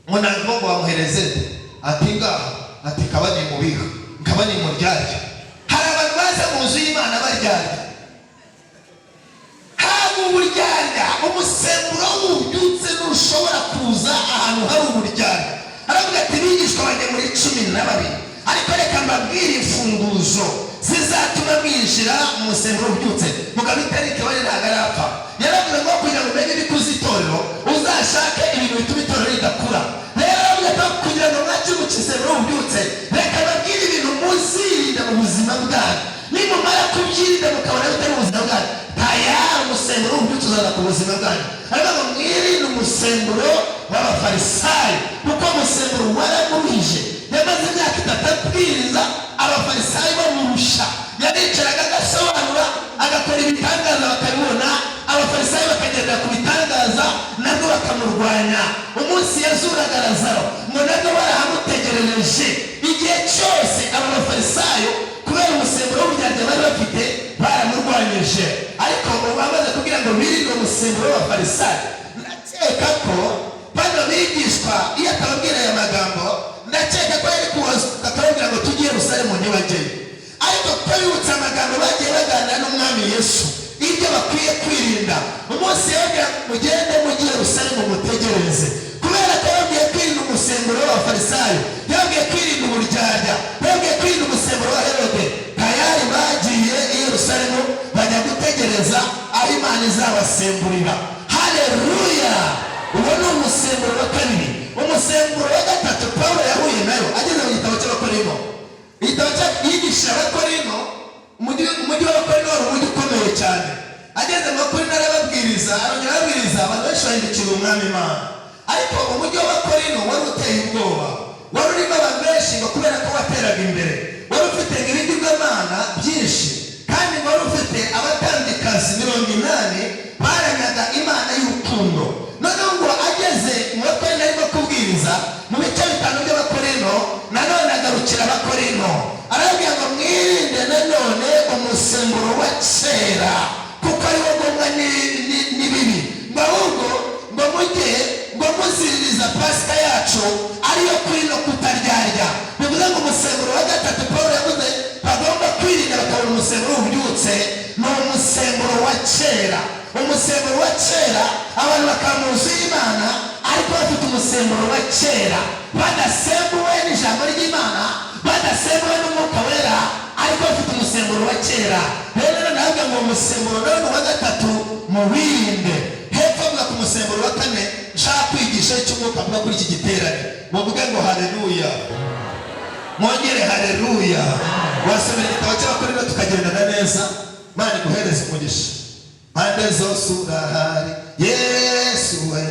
ngo wamuhereze ati ngaha ati kaba ni mubiha kaba ni muryarya. Hari abantu baza mu nzu y'Imana baryarya, haba uburyarya. Umusemburo w'ububyutse ntushobora kuza ahantu hari uburyarya. Aravuga ati bigishwa bajya muri 12, ariko reka mbabwire imfunguzo zizatuma mwinjira mu musemburo w'ububyutse. Mugabo itariki wari ntabwo arapfa. Yaravuze ngo kugira ngo umenye ibikuza itorero uzashake ibintu bituma itorero ridakura. Rero aravuga ati kugira ngo mwakire umusemburo w'ububyutse reka mbabwire ibintu muzirinda mu buzima bwanyu. Nimumara kubyirinda mukabona bitari mu buzima bwanyu, tayari umusemburo w'ububyutse uzaza ku buzima bwanyu. Aravuga ngo mwirinde umusemburo w'abafarisayo kuko umusemburo waramuruhije. Yamaze imyaka 3 abwiriza, abafarisayo bamurusha. Yaricaraga agasobanura agakora ibitangaza bakabibona, abafarisayo bakagendera ku bitangaza nabwo bakamurwanya. Umunsi yazuraga Lazaro ngo nabwo barahamutegerereje. Igihe cyose aba bafarisayo kubera umusemburo w'uburyarya bari bafite baramurwanyije. Ariko ubu bamaze kugira ngo birinde umusemburo w'abafarisayo, ndakeka ko bano bigishwa iyo atababwira aya magambo, ndakeka ko yari akababwira ngo tujye Yerusalemu ntibajyeyo. Ariko kuko bibutse amagambo bagiye baganira n'umwami Yesu ibyo bakwiye kwirinda, umunsi yababwira mugende mujye Yerusalemu mutegereze. Kubera ko yababwiye kwirinda umusemburo w'abafarisayo, yababwiye kwirinda uburyarya, yababwiye kwirinda umusemburo wa Herode, tayari bagiye i Yerusalemu bajya gutegereza aho Imana izabasemburira. Haleluya! Uwo ni umusemburo wa kabiri. Umusemburo wa gatatu Pawulo yahuye nayo ageze mu gitabo cy'Abakorinto. Igitabo cyigisha Abakorinto, umujyi w'Abakorinto wari umujyi ukomeye cyane. Ageze mu Bakorinto arababwiriza, arongera arabwiriza, abantu benshi bahindukira umwami Imana. Ariko umujyi w'Abakorinto wari uteye ubwoba, wari urimo abantu benshi ngo kubera ko wateraga imbere, wari ufite ibigirwamana byinshi, kandi wari ufite abatambikazi 80 baramyaga Imana y'urukundo. Noneho ngo ageze mu Bakorinto arimo kubwiriza mu bice 5 by'Abakorinto, nanone agarukira Abakorinto arababwira ngo mwirinde nanone umusemburo wa kera kuko ari wo ngombwa n'ibibi, ngo ahubwo ngo mujye ngo muziririza Pasika yacu ariyo kuri no kutaryarya. Bivuze ngo umusemburo wa gatatu Pawulo yavuze bagomba kwirinda bakabona umusemburo w'ububyutse ni umusemburo wa kera. Umusemburo wa kera abantu bakaba mu nzu y'Imana ariko bafite umusemburo wa kera, badasembuwe n'ijambo ry'Imana, badasembuwe n'umwuka wera, ariko bafite umusemburo wa kera. Rero ntabwo ngo umusemburo none wa gatatu muwirinde. Hepfo avuga ku musemburo wa 4 nshaka kwigisha icy'umwuka avuga kuri iki giterane. Muvuge ngo haleluya, mwongere haleluya. Wasomera igitabo cy'Abakorinto tukagendana neza. Imana iguhereze umugisha. Pande zose urahari Yesu we,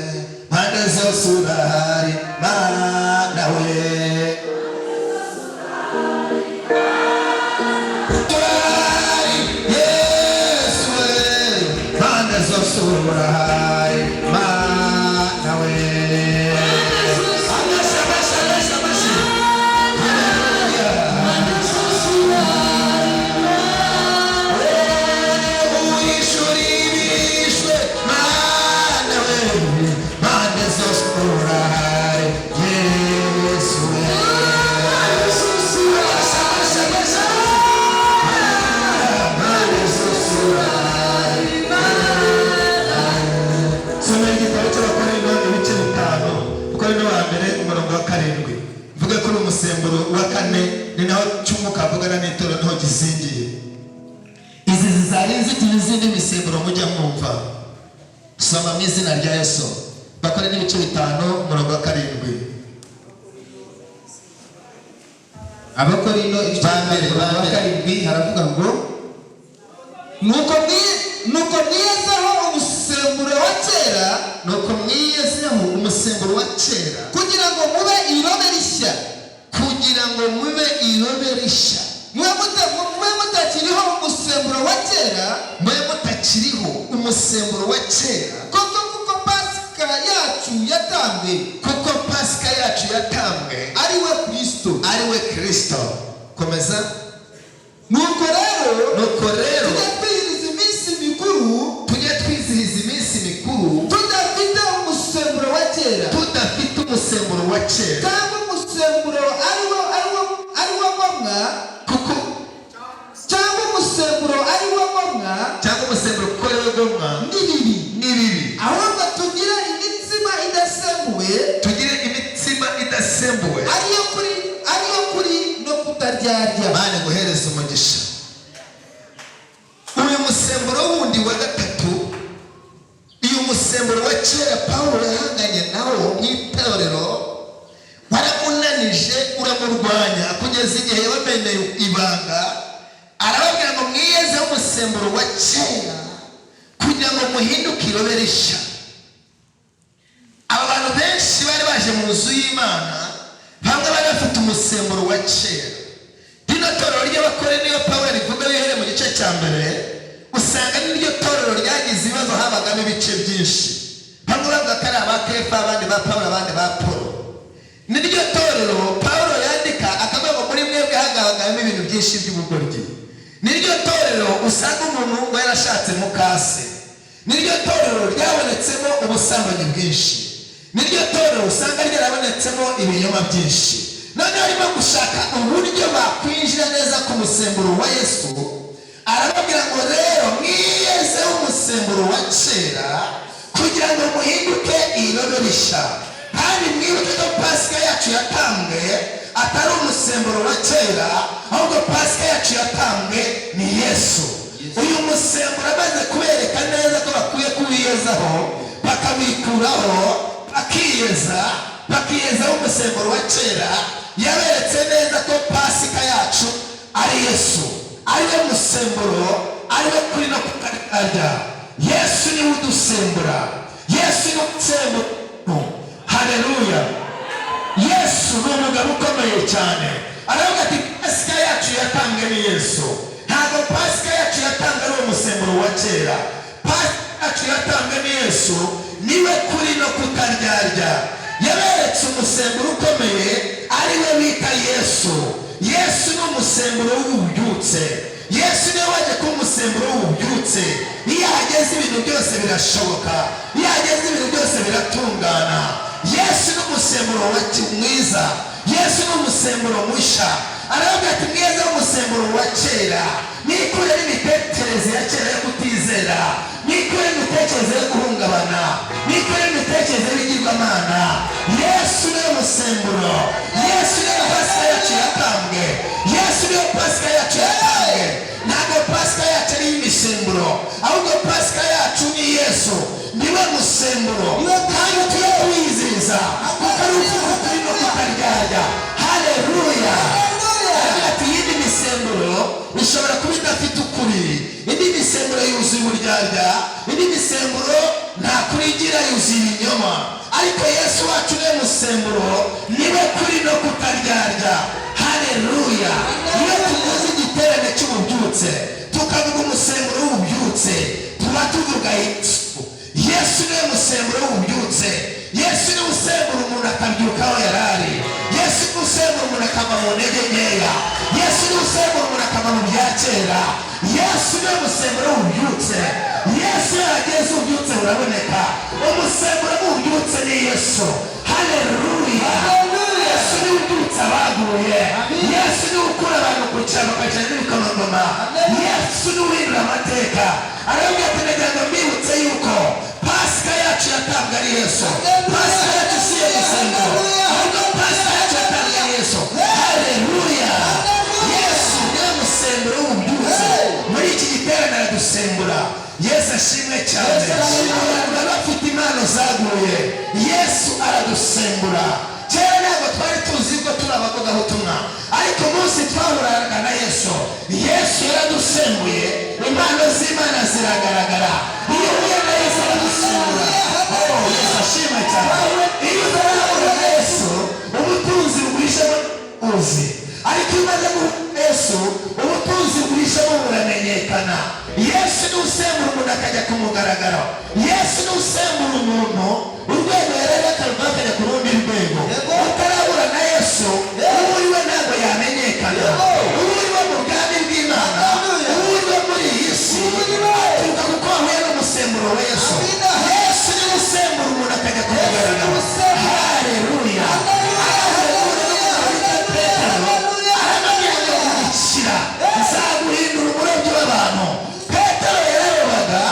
pande zose urahari Mana we. Urahari Yesu we, pande zose urahari Mana we. Vuga kuri umusemburo wa 4 ni naho cy'umwuka avugana n'itoro nto gizingiye. Izi zizari inzitizi z'indi misemburo mujya mwumva. Soma mu izina rya Yesu. Bakore n'ibice 5:7. Abakorinto igice cya 7 haravuga ngo nuko mwiyezaho umusemburo wa kera, nuko mwiyezaho umusemburo wa kera kugira ngo mube irobe rishya, kugira ngo mube irobe rishya. mube mutakiriho umusemburo wa kera, mube mutakiriho umusemburo wa kera, kuko pasika yacu yatambwe, kuko pasika yacu yatambwe ari we Kristo, ari we Kristo. Komeza. nuko rero tujya twizihiza iminsi mikuru, tudafite umusemburo wa kera, cyangwa umusemburo ari wo ngomwa, cyangwa umusemburo kuko rero ngomwa n'ibibi, ahubwo tugire imitsima idasembuwe, ariyo kuri no kutaryarya. Mane guhereza umugisha. Uyu musemburo wundi wa gatatu, uyu musemburo wa kera Pawulo yahanganye nawo mu itorero, waramunanije uramurwanya kugeza igihe yabameneye ibanga, arababwira ngo mwiyezeho umusemburo wa kera kugira ngo muhinduke irobe rishya. Aba bantu benshi bari baje mu nzu y'Imana, bamwe bari bafite umusemburo wa kera. Rino torero ry'abakore niyo Pawulo rivuga bihereye mu gice cya mbere, usanga n'iryo torero ryagize ibibazo, habagamo ibice byinshi. Bamwe bavuga ko ari aba Kefa, abandi ba Pawulo, abandi ba Polo. N'iryo torero Pawulo yandika akavuga ngo muri mwebwe hagaragayemo ibintu byinshi by'ubugoryi. N'iryo torero usanga umuntu ngo yarashatse mukase. N'iryo torero ryabonetsemo ubusambanyi bwinshi. N'iryo torero usanga ryarabonetsemo ibinyoma byinshi. None arimo gushaka uburyo bakwinjira neza ku musemburo wa Yesu, arababwira ngo rero mwiyezeho umusemburo wa kera kugira ngo muhinduke irobe rishya. Kandi mwibuke ko pasika yacu yatambwe atari umusemburo wa kera, ahubwo pasika yacu yatambwe ni Yesu. Uyu musemburo amaze kubereka neza ko bakwiye kuwiyezaho, bakabikuraho, bakiyezaho umusemburo wa kera, yaberetse neza ko pasika yacu ari Yesu, ari we musemburo, ari we kuri no kukarya. Yesu niwe udusembura, Yesu niwe utsembura. Haleluya. Yesu ni umugabo ukomeye cyane. Aravuga ati pasika yacu yatambwe ni Yesu. Ntabwo pasika yacu yatambwe ari umusemburo wa kera. Pasika yacu yatambwe ni Yesu, niwe kuri no kutaryarya. Yaberetse umusemburo ukomeye, ari we bita Yesu. Yesu ni umusemburo w'ububyutse. Yesu niwe waje kuba umusemburo w'ububyutse. Iyo hageze ibintu byose birashoboka, iyo hageze ibintu byose biratungana. Yesu ni umusemburo mwiza, Yesu ni umusemburo mushya. Aravuga ati mwiza w'umusemburo wa kera, nikurere imitekerereze ya kera yo kutizera, nikurere imitekerereze yo guhungabana, nikurere imitekerereze y'ibigirwamana. Yesu niwe musemburo, Yesu niwe pasika yacu yatambwe, Yesu niwe pasika yacu yatambwe. Ntabwo pasika yacu ari imisemburo, ahubwo pasika yacu ni Yesu, niwe musemburo, kandi tuye kuwizihiza kuko ari uvuga kuri no kutaryarya. Haleluya. Ati iyindi misemburo ishobora kuba idafite ukuri, indi misemburo yuzuye uburyarya, indi misemburo nta kuri igira, yuzuye ibinyoma. Ariko Yesu wacu niwe musemburo, niwe kuri no kutaryarya. Haleluya. Iyo tuvuze igiterane cy'ububyutse, tukavuga umusemburo w'ububyutse, tuba tuvuga Yesu. Yesu niwe musemburo w'ububyutse. Yesu niwe usembura umuntu akabyuka aho yari ari. Yesu niwe usembura umuntu akava mu ntege nkeya. Yesu niwe usembura umuntu akava mu bya kera. Yesu niwe musemburo w'ububyutse. Yesu yageze ububyutse buraboneka. Umusemburo w'ububyutse ni Yesu. Haleluya. Yesu niwe ubyutse abaguye. Yesu niwe ukura abantu ku cyaro bakajyana n'ibikomangoma. Yesu niwe uhindura amateka. Aravuga ati ndagira ngo mbibutse yuko pasika yacu yatambwe ari Yesu. Pasika yacu si yo musemburo, ahubwo pasika yacu yatambwe ari Yesu. Haleluya. Yesu niwe musemburo w'ububyutse. Muri iki giterane aradusembura. Yesu ashimwe cyane. Abantu bafite impano zaguye, Yesu aradusembura. Kera ntabwo twari tuzi ko turi abavugabutumwa, ariko umunsi twahuraga na Yesu, Yesu yaradusembuye, impano z'Imana ziragaragara. Iyo uhuye na Yesu aradusembura. Yesu ashimwe cyane. Iyo utarahura na Yesu, ubutunzi bugurishemo uzi, ariko iyo umaze guhura Yesu ubutunzi bwishemo buramenyekana. Yesu ni usembura umuntu akajya ku mugaragaro. Yesu ni usembura umuntu urwego yarari akaruva akajya ku rundi rwego. Utarahura na Yesu uwuriwe ntabwo yamenyekana. Uwuriwe mu bwami bw'Imana, uwuriwe muri iyi si aturuka kuko wahuye n'umusemburo wa Yesu. Yesu ni usembura umuntu akajya ku mugaragaro. Haleluya. Nzaguhindura umurobyi w'abantu. Petero yararobaga,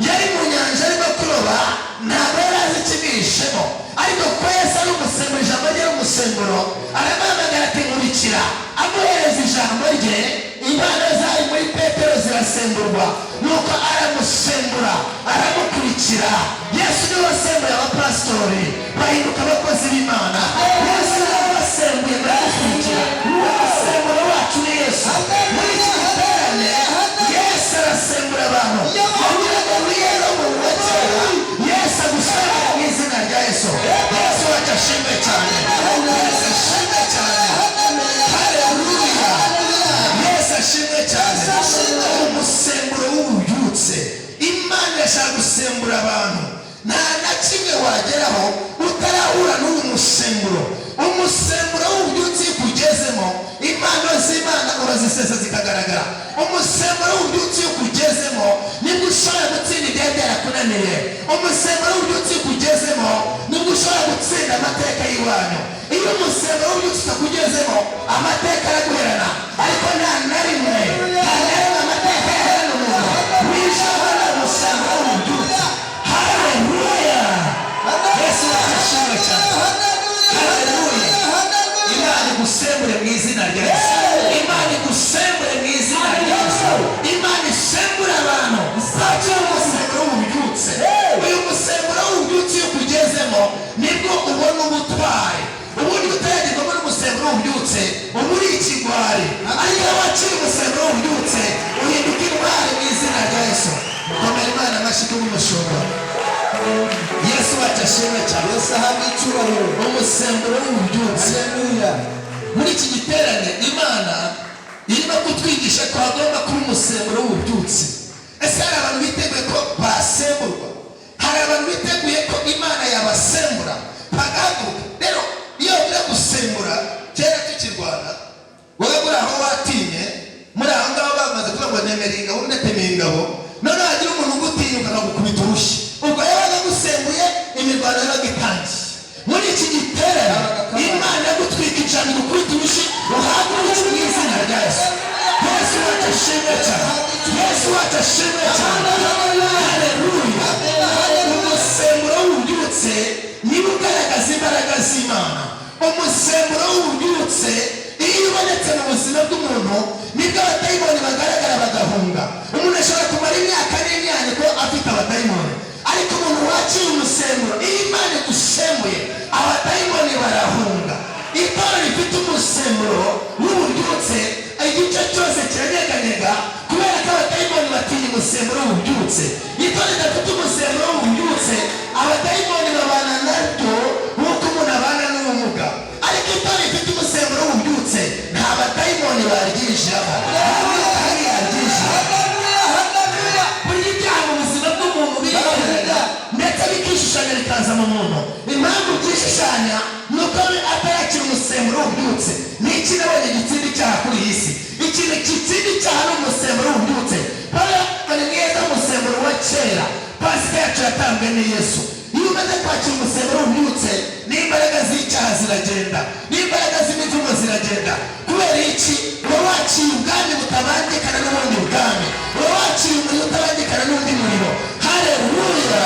yari mu nyanja arimo kuroba, ntabwo yari azi ikimwihishemo, ariko kuko Yesu ari umusemburo, ijambo rye ari umusemburo, aramuhamagara ati nkurikira. Amuhereza ijambo rye, impano zari muri Petero zirasemburwa, nuko aramusembura, aramukurikira. Yesu niwe wasembuye abapasitori bahinduka abakozi b'Imana. Yesu niwe wasembuye baramukurikira. Umusemburo wacu ni Yesu. Muri iki giterane Yesu arasembura abantu. Yagiraga rero mu bakera Yesu agusembura mu izina rya Yesu. Yesu wacu ashimwe cyane. Yesu ashimwe cyane. Haleluya. Yesu ashimwe cyane. Umusemburo w'ububyutse. Imana irashaka gusembura abantu. Nta na kimwe wageraho utarahura n'uwo musemburo. Umusemburo w'ububyutse kugezemo, impano z'Imana urazisesa zikagaragara. Umusemburo w'ububyutse kugezemo nibwo ushobora gutsinda ibyari byarakunaniye. Umusemburo w'ububyutse kugezemo nibwo ushobora gutsinda amateka y'iwanyu. Iyo umusemburo w'ububyutse utakugezemo, amateka araguherana, ariko nta na rimwe amateka yaherana umuntu wishobora umusemburo w'ububyutse. Haleluya. Yesu ashimwe cyane. Haleluya. Imana igusembure mu izina rya Yesu. Imana igusembure mu izina rya Yesu. Imana isembure abantu bakira umusemburo w'ububyutse. Uyu musemburo w'ububyutse iyo ukugezemo nibwo ubona ubutwari. Ubundi utaragerwamo n'umusemburo w'ububyutse uba uri ikigwari, ariko iyo wakira umusemburo w'ububyutse uhinduka intwari mu izina rya Yesu. Komera Imana amashyi y'umushumba. Yesu wacu ashimwe cyane. Yesu ahabwa icyubahiro. Umusemburo w'ububyutse. Haleluya. Muri iki giterane Imana irimo kutwigisha ko hagomba kuba umusemburo w'ububyutse. Ese hari abantu biteguye ko basemburwa? Hari abantu biteguye ko Imana yabasembura bagahaguruka? Rero iyo uri gusembura, kera tukirwana wowe muri aho watinye, muri aho ngaho bamaze kuvuga ngo nemera ingabo unetemeye ingabo, none hagira umuntu ugutinyuka akagukubita urushyi, ubwo yabaga agusembuye, imirwano yabaga itangiye. Muri iki giterane Imana yagutwika ijana igukubita urushyi, uhagurutse mu izina rya Yesu. Yesu wacu ashimwe cyane. Yesu wacu ashimwe cyane. Haleluya. Umusemburo w'ububyutse niba ugaragaza imbaraga z'Imana. Umusemburo w'ububyutse iyo ubonetse mu buzima bw'umuntu nibwo abadayimoni bagaragara bagahunga. Umuntu ashobora kumara imyaka n'imyaniko afite abadayimoni, ariko umuntu wakira umusemburo, iyo Imana igusembuye abadayimoni barahunga. Itorero rifite umusemburo w'ububyutse igice cyose kiranyeganyega kubera ko abadayimoni batinya umusemburo w'ububyutse. Itorero ridafite umusemburo w'ububyutse abadayimoni babana naryo nk'uko umuntu abana n'ubumuga, ariko itorero rifite umusemburo w'ububyutse nta badayimoni baryinjiramo. Buri ibyaha mu buzima bw'umuntu birihera ndetse bikishushanya bikaza mu muntu. Impamvu byishushanya ni uko atarakira umusemburo w'ububyutse. Ni iki nabonye gitsinda icyaha kuri iyi si? Ikintu gitsinda icyaha ni umusemburo w'ububyutse. Pawulo ni mwiza umusemburo wa kera. Pasika yacu yatambwe ni Yesu. Iyo umaze kwakira umusemburo w'ububyutse, n'imbaraga z'icyaha ziragenda, n'imbaraga z'imivumo ziragenda. Kubera iki? Uba wakira ubwami butabangikana n'ubundi bwami, uba wakira umuriro utabangikana n'undi muriro. Haleluya.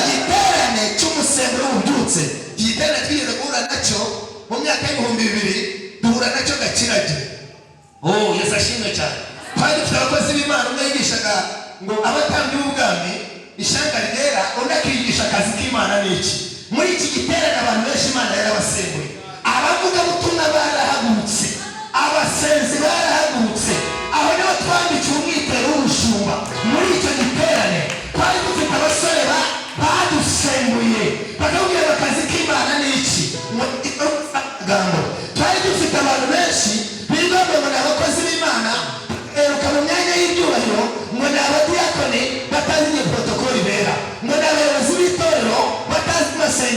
Igiterane cy'umusemburo w'ububyutse, igiterane twigeze guhura nacyo mu myaka y'ibihumbi 2000, duhura nacyo Gakirage. Yesu ashimwe cyane. Twari dufite abakozi b'Imana, umwe yigishaga ngo abatambyi b'ubwami ishyanga ryera, undi akigisha akazi k'Imana n'iki. Muri iki giterane abantu benshi Imana yarabasembuye. Abavugabutumwa barahagurutse, abasenzi barahagurutse, aho niho twandikiye umwitero w'ubushumba. Muri icyo giterane twari dufite abasore badusembuye bakabwira akazi k'Imana n'iki. Twari dufite abantu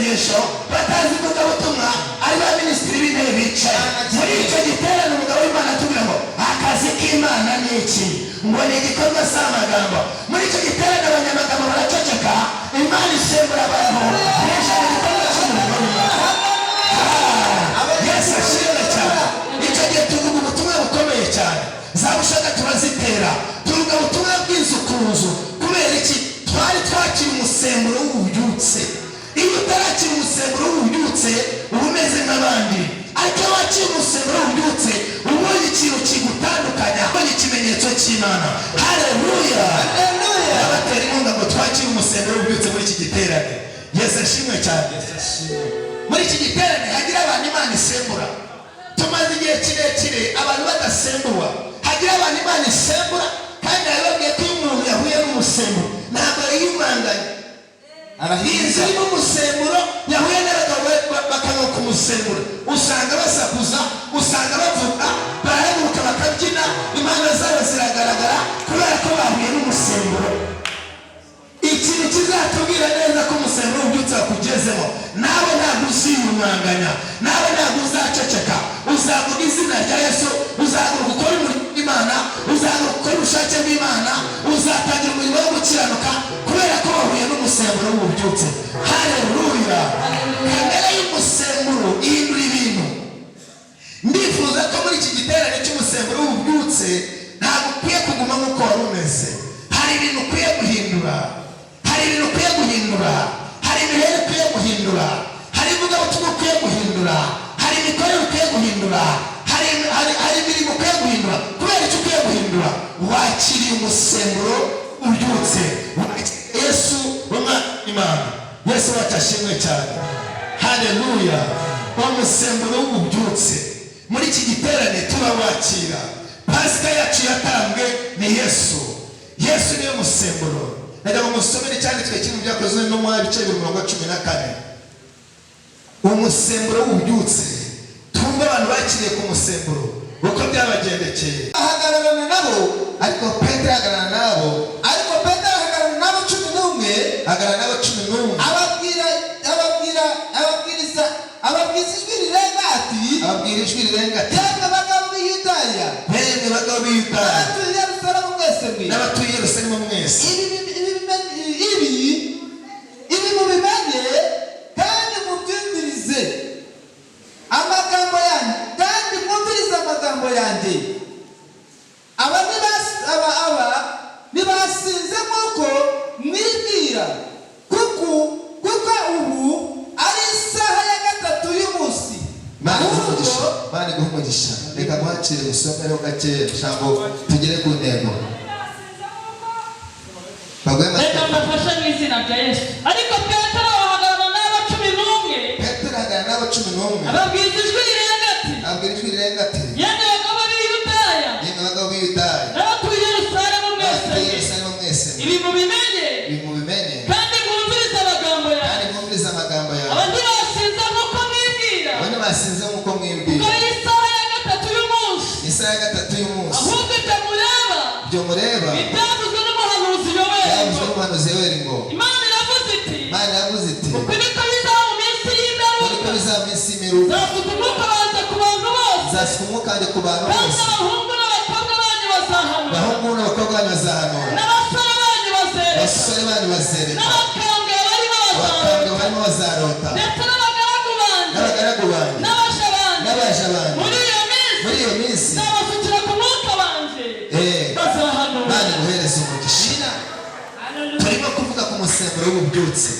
amasengesho batazi ivugabutumwa ari ba minisitiri b'intebe bicaye muri icyo giterane umugabo w'Imana atubwira ngo akazi k'Imana ni iki, ngo ni igikorwa si amagambo. Muri icyo giterane abanyamagambo baraceceka, Imana isembura abantu benshi mu gikorwa cy'umurimo w'Imana. Yesu ashimwe cyane. Icyo gihe tuvuga ubutumwa bukomeye cyane, za bushaka turazitera, tuvuga ubutumwa bw'inzu ku nzu. Kubera iki? Twari twakira umusemburo w'ububyutse. Iyo utarakira umusemburo w'ububyutse uba umeze nk'abandi, ariko iyo wakira umusemburo w'ububyutse uba ubonye ikintu kigutandukanya, ubonye ikimenyetso cy'Imana. Haleluya, haleluya. Abatera inkunga ngo twakire umusemburo w'ububyutse muri iki giterane. Yesu ashimwe cyane. Muri iki giterane hagira abantu Imana isembura. Tumaze igihe kirekire abantu badasemburwa, hagira abantu Imana isembura, kandi yababwiye ko iyo umuntu yahuye n'umusemburo ntabwo yiyumanganya. Arahinze irimo umusemburo, yahuye n'abagabo bakanywa ku musemburo, usanga basakuza, usanga bavuga, barahaguruka bakabyina, impano zabo ziragaragara kubera ko bahuye n'umusemburo. Ikintu kizatubwira neza ko umusemburo w'ububyutse wakugezemo, nawe ntabwo uziyumanganya, nawe ntabwo uzaceceka, uzavuga izina rya Yesu, uzahaguruka ukora umurimo w'Imana, uzahaguruka ukora ubushake bw'Imana, uzatangira umurimo wo gukiranuka kubera ko wahuye n'umusemburo w'ububyutse. Haleluya. Kamere y'umusemburo ihindura ibintu. Ndifuza ko muri iki giterane cy'umusemburo w'ububyutse ntabwo ukwiye kuguma nk'uko wari umeze. Hari ibintu ukwiye guhindura, hari ibintu ukwiye guhindura, hari imibereho ukwiye guhindura, hari ivugabutumwa ukwiye guhindura, hari imikorere ukwiye guhindura, hari imirimo ukwiye guhindura. Kubera icyo ukwiye guhindura, wakiriye umusemburo ubyutse, wakiriye Yesu w'Umwana w'Imana. Yesu wacu ashimwe cyane. Haleluya. Umusemburo w'ububyutse muri iki giterane turawakira. Pasika yacu yatambwe ni Yesu. Yesu niwe musemburo. Najya ngo musomere icyanditswe kimwe byakozwe no mu bice 14. Umusemburo w'ububyutse, tumva abantu bakiriye ku musemburo uko byabagendekeye. Ahagararana nabo, ariko Petero ahagararana nabo, ahagararana nabo 11, ababwiriza ijwi rirenga ati, yemwe bagabo b'Iyudaya, n'abatuye Yerusalemu mwese, ibi mubimenye kandi mubyumvirize amagambo yanjye, kandi mwumvirize amagambo yanjye. Aba nibasinze nk'uko mwibwira, kuko ubu ari isaha ya gatatu y'umunsi. Mani guhumugisha. Reka mwakire musomereho gake ijambo tugere ku ntego. Reka mbafashe mu izina rya Yesu. Ariko Petero ahagarara n'aba 11. Petero ahagarara n'aba 11. Ababwiriza ijwi rirenga ati, yemwe bagabo b'Iyudaya, n'abatuye Yerusalemu mwese, ibi mubimenye, kandi mwumvirize amagambo yanjye. Aba ntibasinze nk'uko mwibwira, kuko ari isaha ya gatatu y'umunsi. Ahubwo ibyo mureba ibyavuzwe n'umuhanuzi Yoweli ngo, Imana iravuze iti, uku niko bizaba mu minsi y'imperuka, nzasuka umwuka wanjye ku bantu bose, kandi abahungu n'abakobwa banyu bazahanura, n'abasore banyu bazereka, n'abakambwe barimo bazarota, ndetse n'abagaragu banyu n'abaja banyu. Muri iyo minsi nzabasukira ku mwuka wanjye, bazahanura. Mani guhereza umugisha. Turimo kuvuga ku musemburo w'ububyutse.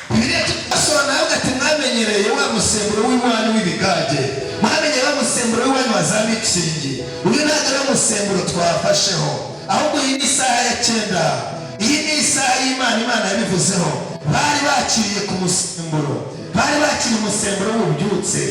Bibiliya tugasobanura avuga ati, mwamenyereye wa musemburo w'iwanyu w'ibigage, mwamenyereye wa musemburo w'iwanyu wa za mitsingi. Uyu ntabwo ari umusemburo twafasheho, ahubwo iyi ni isaha ya 9. Iyi ni isaha y'Imana. Imana yabivuzeho. Bari bakiriye ku musemburo, bari bakiriye umusemburo w'ububyutse.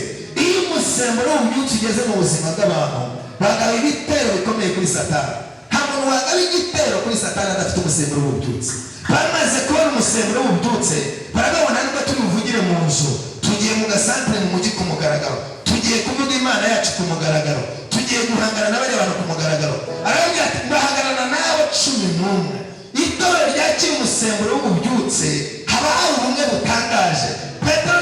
Iyo umusemburo w'ububyutse ugeze mu buzima bw'abantu, bagaba ibitero bikomeye kuri Satani. Nta muntu wagaba igitero kuri Satani adafite umusemburo w'ububyutse. Bamaze kubona umusemburo w'ububyutse, barababona nubwo turi buvugire mu nzu, tugiye mu gasantere mu mujyi ku mugaragaro, tugiye kuvuga Imana yacu ku mugaragaro, tugiye guhangana n'abandi bantu ku mugaragaro. Arababwira ati, mbahagarana n'abo 11. Itorero ryakira umusemburo w'ububyutse, haba hari ubumwe butangaje. Petero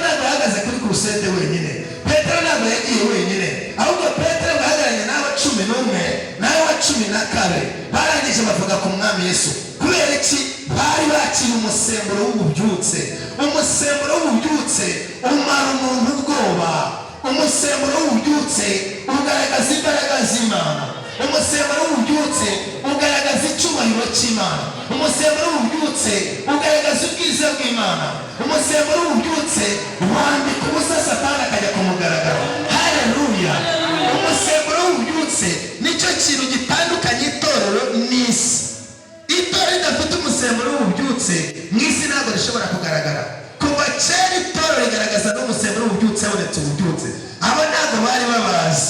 14 barangije bavuga ku mwami Yesu. Kubera iki? Bari bakiri umusemburo w'ububyutse. Umusemburo w'ububyutse umara umuntu ubwoba. Umusemburo w'ububyutse ugaragaza imbaraga z'Imana. Umusemburo w'ububyutse ugaragaza icyubahiro cy'Imana. Umusemburo w'ububyutse ugaragaza ubwiza bw'Imana. Umusemburo w'ububyutse wambika ubusa Satani akajya kumugaragara. Haleluya! Umusemburo w'ububyutse nicyo kintu gitandukanye itorero n'isi. Itorero ridafite umusemburo w'ububyutse mw'isi ntabwo rishobora kugaragara. Kuva kera itorero rigaragaza n'umusemburo w'ububyutse habonetse ububyutse. Abo ntabwo bari babazi.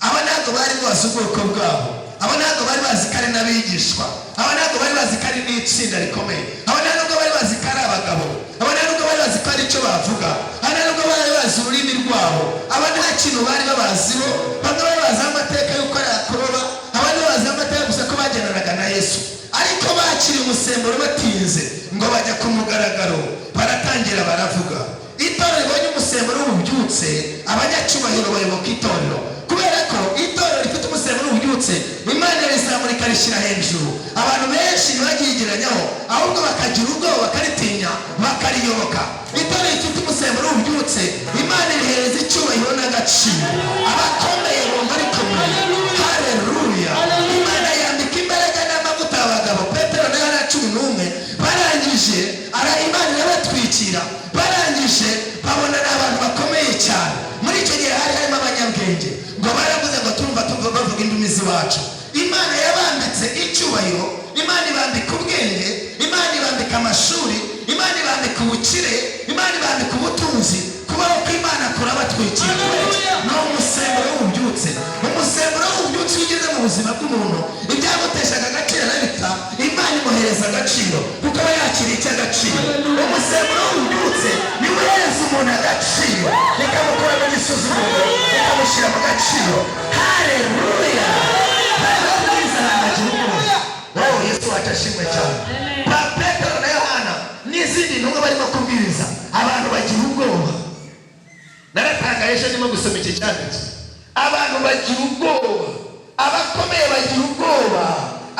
Abo ntabwo bari bazi ubwoko bwabo. Abo ntabwo bari bazi ko ari n'abigishwa. Abo ntabwo bari bazi ko ari n'itsinda rikomeye. Abo ntabwo bari bazi ko ari abagabo. Abo ntabwo bari bazi ko ari icyo bavuga. Abo ntabwo bari bazi ururimi rwabo. Abo nta kintu bari babaziho. Bamwe bari bazi amateka y'uko ari Yakobo, abandi bazi amateka gusa ko bagendanaga na Yesu. Ariko bakiri umusemburo batinze ngo bajya ku mugaragaro, baratangira baravuga. Itorero ribonye umusemburo w'ububyutse, abanyacyubahiro bayoboka itorero. Kubera ko itorero rifite umusemburo w'ububyutse, Imana irizamura ikarishyira hejuru. Abantu benshi ntibagyigiranyaho, ahubwo bakagira ubwoba, bakaritinya, bakariyoboka. Itorero rifite umusemburo w'ububyutse, Imana irihereza icyubahiro n'agaciro. Abakomeye bumva rikomeye. Haleluya! Imana yambika imbaraga n'amavuta abagabo. Petero na Yohana 11 barangije Imana irabatwikira. Barangije babona n'abantu bakomeye cyane. Muri icyo gihe hari harimo abanyabwenge ngo baravuze ngo turumva bavuga indimi z'iwacu. Imana yabambitse icyubahiro, Imana ibambika ubwenge, Imana ibambika amashuri, Imana ibambika ubukire, Imana ibambika ubutunzi. Kubaho kw'Imana kurabatwikira. Ni umusemburo w'ububyutse. Umusemburo w'ububyutse ugeze mu buzima bw'umuntu, ibyamuteshaga agaciro arabita, Imana imuhereza agaciro kuko aba yakiriye icy'agaciro. Umusemburo w'ububyutse ni we uhereza umuntu agaciro, ikamukura mu gisuzumiro, ikamushyira mu gaciro. Haleluya! Yesu atashimwe cyane. Ba Petero na Yohana n'izindi ntumwa barimo kubwiriza, abantu bagira ubwoba. Naratangaye ejo ndimo gusoma iki cyanditswe. Abantu bagira ubwoba, abakomeye bagira ubwoba,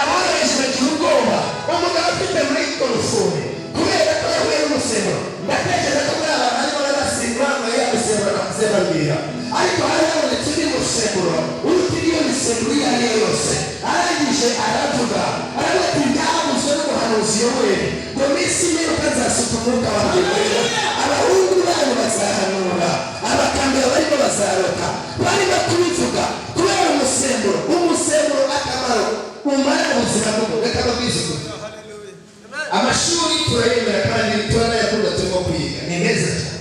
aboroheje bagira ubwoba. Umugabo afite muri mikorofone kubera ko yahuye n'umusemburo. Ndatekereza ko muri aba harimo n'abasimbura bambaye amasemburo bakazebabwira, ariko hari habonetse undi musemburo uruta iyo misemburo iyo ari yo yose. Arangije aravuga ati byavuzwe n'umuhanuzi Yoweli ngo minsi y'imperuka nzasuka umwuka wanjye wera, abahungu banyu bazahanura, abakambira barimo bazarota. Barimo kubivuga kubera umusemburo. Umusemburo akamaro umara ubuzima bw'umuntu. Reka babwize ukuri, amashuri turayemera kandi turanayakunda, turimo kwiga, ni meza cyane.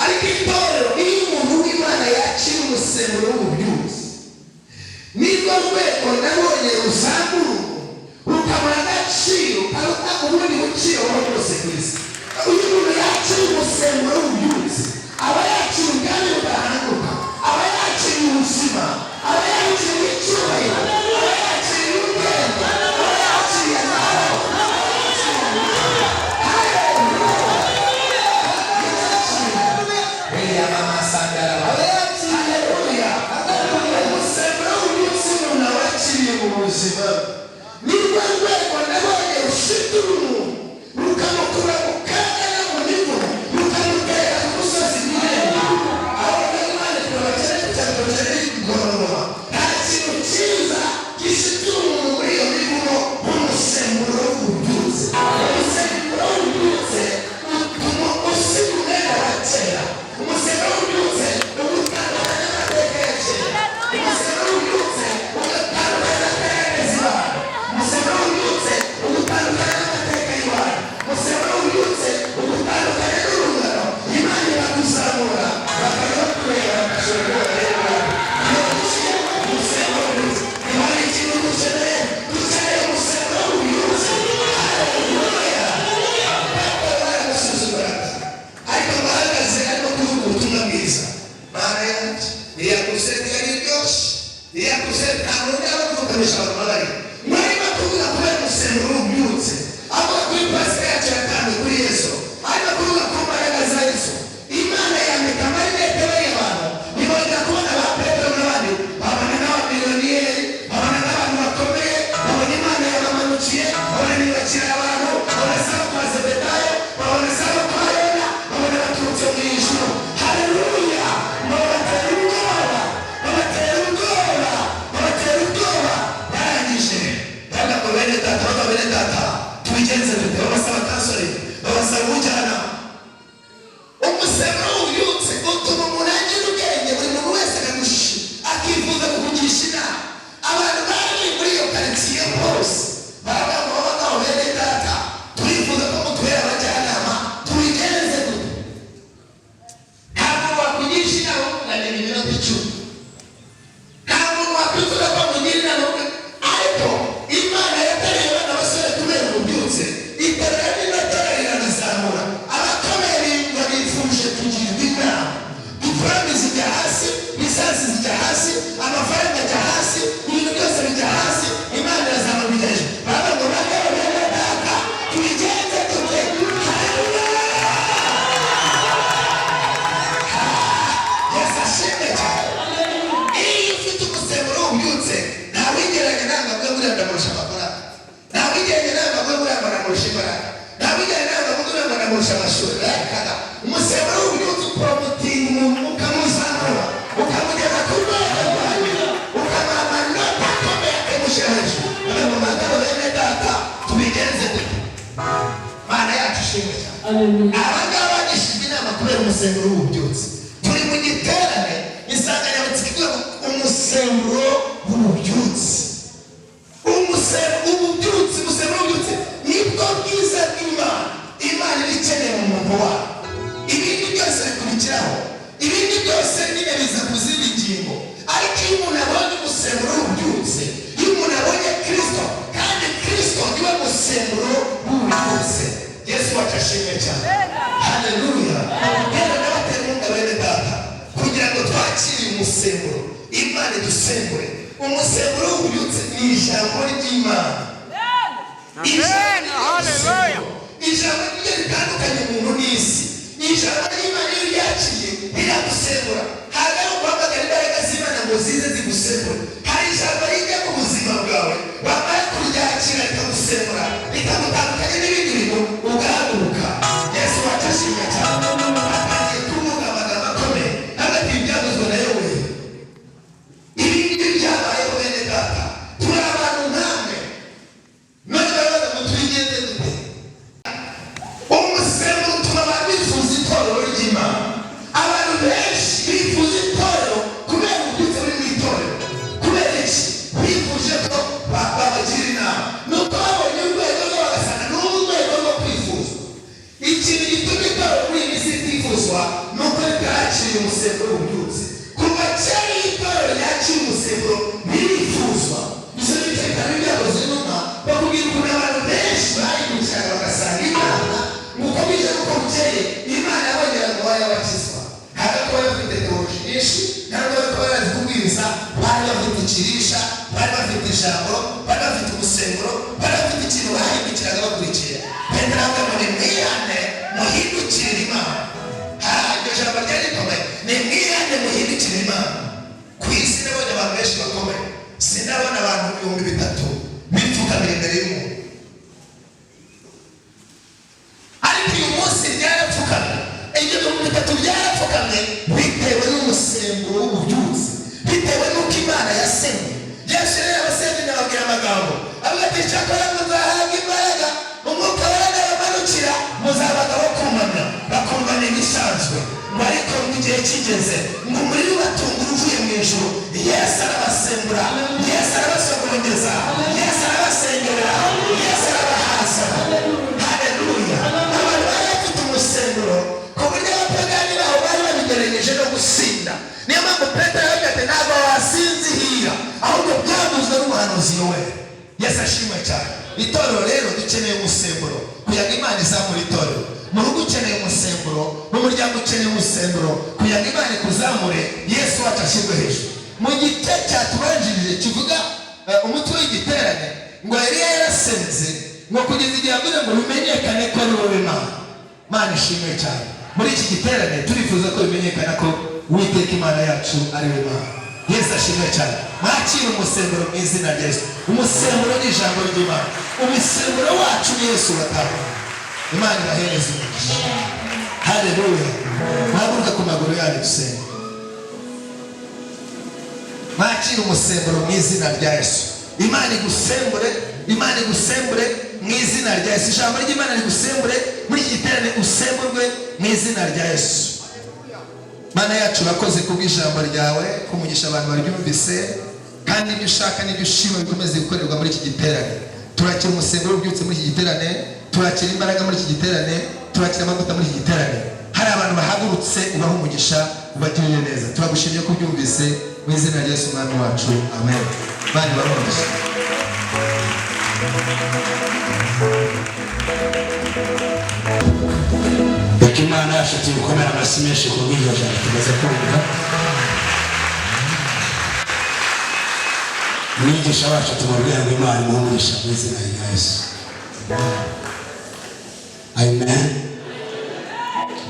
Ariko itorero, iyo umuntu w'Imana yakira umusemburo w'ububyutse, nibwo rwego nabonye ruzamura rukamuha agaciro karuta ubundi buciro aho bwose ku isi. Uyu muntu yakira umusemburo w'ububyutse aba yakira ubwami budahanguka, aba yakira ubuzima, aba yakira icyubahiro, aba yakira ubwenge, aba yakira amahoro. Ubuzima nibwo rwego nabonye rufite urumu rukamukura mu kaga no mu mivu rukamutera ku musozi miremire. Aho Imana twabakene cyane cyane igororoma. Nta kintu cyiza gifite umuntu muri iyo mivumo nk'umusemburo w'ububyutse. Umusemburo w'ububyutse utuma usiga umwenda wa kera. Umusemburo w'ububyutse ugutandukanya n'amateka ya kera. Umusemburo w'ububyutse ugatandukanya umusemburo w'ububyutse ugutandukanya n'amateka y'iwawe. Umusemburo w'ububyutse ugutandukanya n'urungano. Imana irakuzamura bakajya bakureba bagashobora kureba. Umusemburo w'ububyutse Imana ikintu dukeneye umusemburo w'ububyutse. Haleluya! Baragusuzugura ariko bahagaze arimo kuvuga ubutumwa bwiza. Mana yanjye iyakuze ntiyari ryose, iyakuze nta muntu yaba kuvugamisha abantu babari mwarimo kuvuga kubera umusemburo w'ububyutse. Avuga kuri pasika yacu yatanzwe kuri Yesu, arimo kuvuga ku mbaraga za Yesu. Imana yambika amarinete bariya bantu, ntibongera kubona ba Petero n'abandi, babona n'abamiliyoneri, babona n'abantu bakomeye, tubigenze dute babasaba kansori babasaba ubujyanama umusemburo w'ububyutse utuma umuntu agira ubwenge buri muntu wese akifuza kukugisha inama abantu bari muri iyo karitsiye bose baravuga ngo bene data turifuza ko mutubera abajyanama tubigenze dute ntabwo wakugisha inama ukunganira iminota 10 ntabwo wakwifuza ko mugira inama ariko Imana yatareye abana basore kubera ububyutse iterera n'inotera riranazamura abakomeye biyumva bifuje kugirwa inama ifaranga zijya hasi lisansi zijya hasi amafaranga ajya hasi ibintu byose bijya hasi Imana irazamura bijya hejuru baravuga ngo bagabo bene data tubigenze dute Yesu ashimwe cyane iyo ufite umusemburo w'ububyutse ntawigeranye ntabwo bwe buriya ndamurusha amafaranga ntawigeranye ntabwo bwe buriya ndamurusha imbaraga ntawigeranye ntabwo bwe buriya ndamurusha amashuri reka umusemburo w'ububyutse ukoromutinga umuntu ukamuzamura ukamugeza ku rwego rwawe ukamuha amanota akomeye akamushyira hejuru ngo bagabo bene data tubigenze dute Mana yacu ishimwe cyane abangaba bagishijwe inama kubera umusemburo w'ububyutse turi mu giterane insanganyamatsiko ivuga ngo umusemburo w'ububyutse umusemburo w'ububyutse nibwo bwiza bw'Imana Imana ikeneye mu muntu wayo ibindi byose bikurikiraho ibindi byose nyine biza ku zindi ngingo ariko iyo umuntu abonye umusemburo w'ububyutse iyo umuntu abonye Kristo kandi Kristo niwe musemburo w'ububyutse Yesu wacu ashimwe cyane haleluya rero n'abatera inkunga bene data kugira ngo twakire umusemburo Imana idusembure umusemburo w'ububyutse ni ijambo ry'Imana ijambo rye ritandukanye umuntu n'isi ijambo ry'Imana iyo ryaciye riragusembura ntabwo ari uguhamagara imbaraga z'Imana ngo zize zigusembure hari ijambo rijya mu buzima bwawe wamara kuryakira rikagusembura rikagutandukanya n'ibindi bintu ugahaguruka Yesu wacu ashimwe cyane atangiye kuvuga amagambo akomeye hagati y'ibyavuzwe na Yoweri ibindi byabayeho bene data turi abantu nkamwe none barabaza ngo tubigenze dute umusemburo utuma abantu bifuza itorero ry'Imana abantu benshi bifuza itorero kubera ububyutse buri mu itorero kubera iki bifuje ko babagira inama nuko babonye urwego rwo bagasanga n'urwego rwo kwifuza ikintu gituma itorero muri iyi minsi ritifuzwa ni uko ritakiriye umusemburo w'ububyutse kuva kera iyo itorero ryakira umusemburo ntirifuzwa izo ni byo bitaro byakoze intumwa bakubwira ukuntu abantu benshi bayigushaga bagasanga Imana nuko bije nuko bukeye Imana yabongera ngo wayabakizwa ntabwo kuba bafite teoloji nyinshi ntabwo kuba bazi kubwiriza bari bafite ikirisha bari bafite ijambo bari bafite umusemburo bari bafite ikintu bahindukiraga bakurikira Petero avuga ngo nimwihane muhindukirire Imana iryo jambo ryari rikomeye nimwihane muhindukirire Imana ku isi nabonye abantu benshi bakomeye sinabona abantu 3,000 bipfukamira imbere y'umuntu ariko uyu munsi ryarapfukamye ibyo 3,000 byarapfukamye bitewe n'umusemburo w'ububyutse bitewe n'uko Imana yasenye Yesu rero abasenye nababwira amagambo avuga ati cyakora muzahabwa imbaraga umwuka wera bamanukira muzabaga bakumana bakumvana ibisanzwe ngo ariko mu gihe kigeze ngo umuriro ubatungura uvuye mu ijuru Yesu arabasembura Yesu arabasogongeza Yesu arabasengera Yesu arabahaza haleluya abantu bari bafite umusemburo ku buryo abapagani baho bari babigerageje no gusinda niyo mpamvu Petero yavuga ati ntabwo wasinzihira ahubwo byavuzwe n'umuhanuzi Yoweri Yesu ashimwe cyane itorero rero dukeneye umusemburo kugira ngo Imana izamure itorero mu rugo ukeneye umusemburo mu muryango ukeneye umusemburo kugira ngo Imana ikuzamure Yesu wacu ashyirwe hejuru mu gice cyatubanjirije kivuga umutwe w'igiterane ngo Eliya yarasenze ngo kugeza igihe avuze ngo bimenyekane ko ari wowe Mana ishimwe cyane muri iki giterane turifuza ko bimenyekana ko Uwiteka Imana yacu ari we Mana Yesu ashimwe cyane mwakira umusemburo mu izina rya Yesu umusemburo ni ijambo ry'Imana umusemburo wacu ni Yesu watanga Imana ibahereze umugisha haleluya mwaguruka ku maguru yanyu dusenge mwakira umusemburo mu izina rya Yesu Imana igusembure mu izina rya Yesu. Ijambo ry'Imana rigusembure muri iki giterane, usemburwe mu izina rya Yesu. Mana yacu urakoze kubw'ijambo ryawe, kumugisha abantu baryumvise, kandi ibyo ushaka n'ibyo ushima bikomeze gukorerwa muri iki giterane. Turakira umusemburo ubyutse muri iki giterane, turakira imbaraga muri iki giterane, turakira amavuta muri iki giterane. Hari abantu bahagurutse, ubaha umugisha, ubagirire neza. Turagushimiye ko ubyumvise mu izina rya Yesu Umwami wacu, amen. Bandi bamugisha. Reka Imana yacu tuyikomere amashyi menshi ku bw'iryo jambo tumaze kumva. Umwigisha wacu tumubwira ngo Imana imuhe umugisha mu izina rya Yesu. Amen.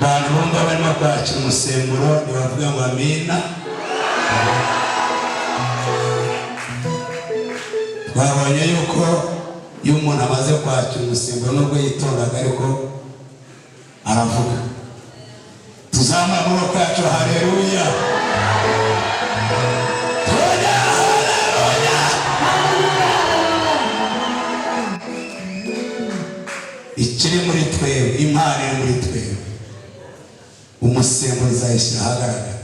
Bantu bumva barimo kwakira umusemburo nibavuga ngo amina. Twabonye yuko iyo umuntu amaze kwakira umusemburo nubwo yitondaga ariko aravuga. Tuzamura amaboko yacu, haleluya. Ikiri muri twewe, impano iri muri twewe, umusemburo uzayishyira ahagaragara.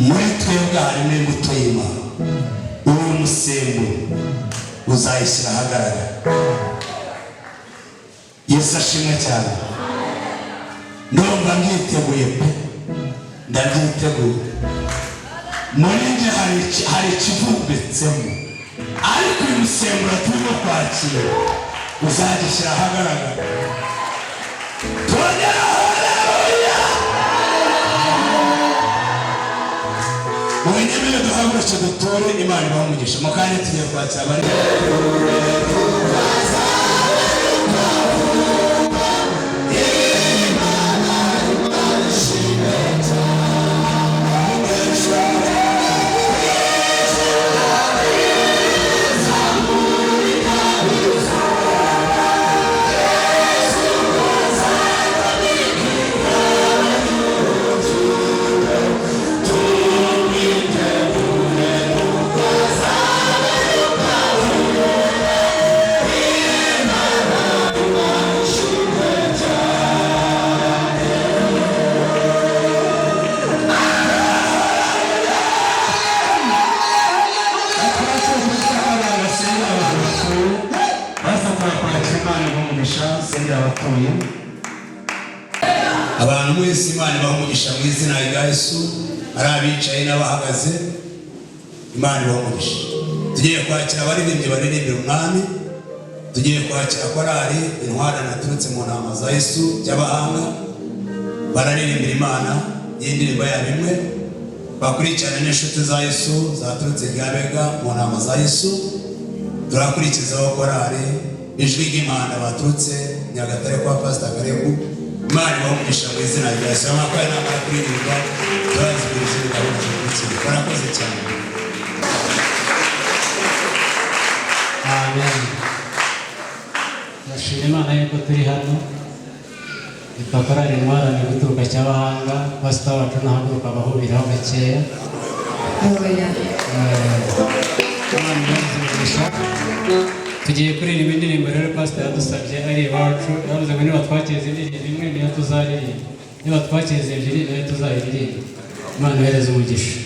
Muri twebwe harimo imbuto y'Imana. Uwo musemburo uzayishyira ahagaragara. Yesu ashimwe cyane. Ndumva mbyiteguye pe, ndabyiteguye. Muri nje hari ikivumbitsemo, ariko uyu musemburo turimo kwakira uzagishyira ahagaragara. Twongera haleluya. Mwenyemere duhaguruke dutore, Imana ibahe umugisha. Mu kanya tugiye kwakira abari abantu mwese. Imana ibahe umugisha mu izina rya Yesu. Ari abicaye n'abahagaze, Imana ibahe umugisha. Tugiye kwakira abaririmbyi baririmbira Umwami. Tugiye kwakira korali Intwari naturutse mu ntama za Yesu by'abahanga, bararirimbira Imana y'indirimbo yabo imwe. Bakurikirana n'inshuti za Yesu zaturutse Ryabega mu ntama za Yesu. Turakurikizaho korali Ijwi ry'Imana baturutse Nyagatare kwa Pastor Karebu. Imana ibahe umugisha mu izina rya Yesu. Amakuru n'amara kuririmba turazibiriza ibigabane by'ikindi. Barakoze cyane. Amen. Ndashimira Imana yuko turi hano. Itakorari Intwari ni guturuka Cyabahanga. Pastor wacu nahaguruka abahuriraho gakeya. Tugiye kuririmba indirimbo rero Pastor yadusabye ari iwacu. Yavuze ngo niba twakiriza indirimbo imwe niyo tuzaririmba, niba twakiriza ebyiri niyo tuzayiririmba. Imana ihereze umugisha.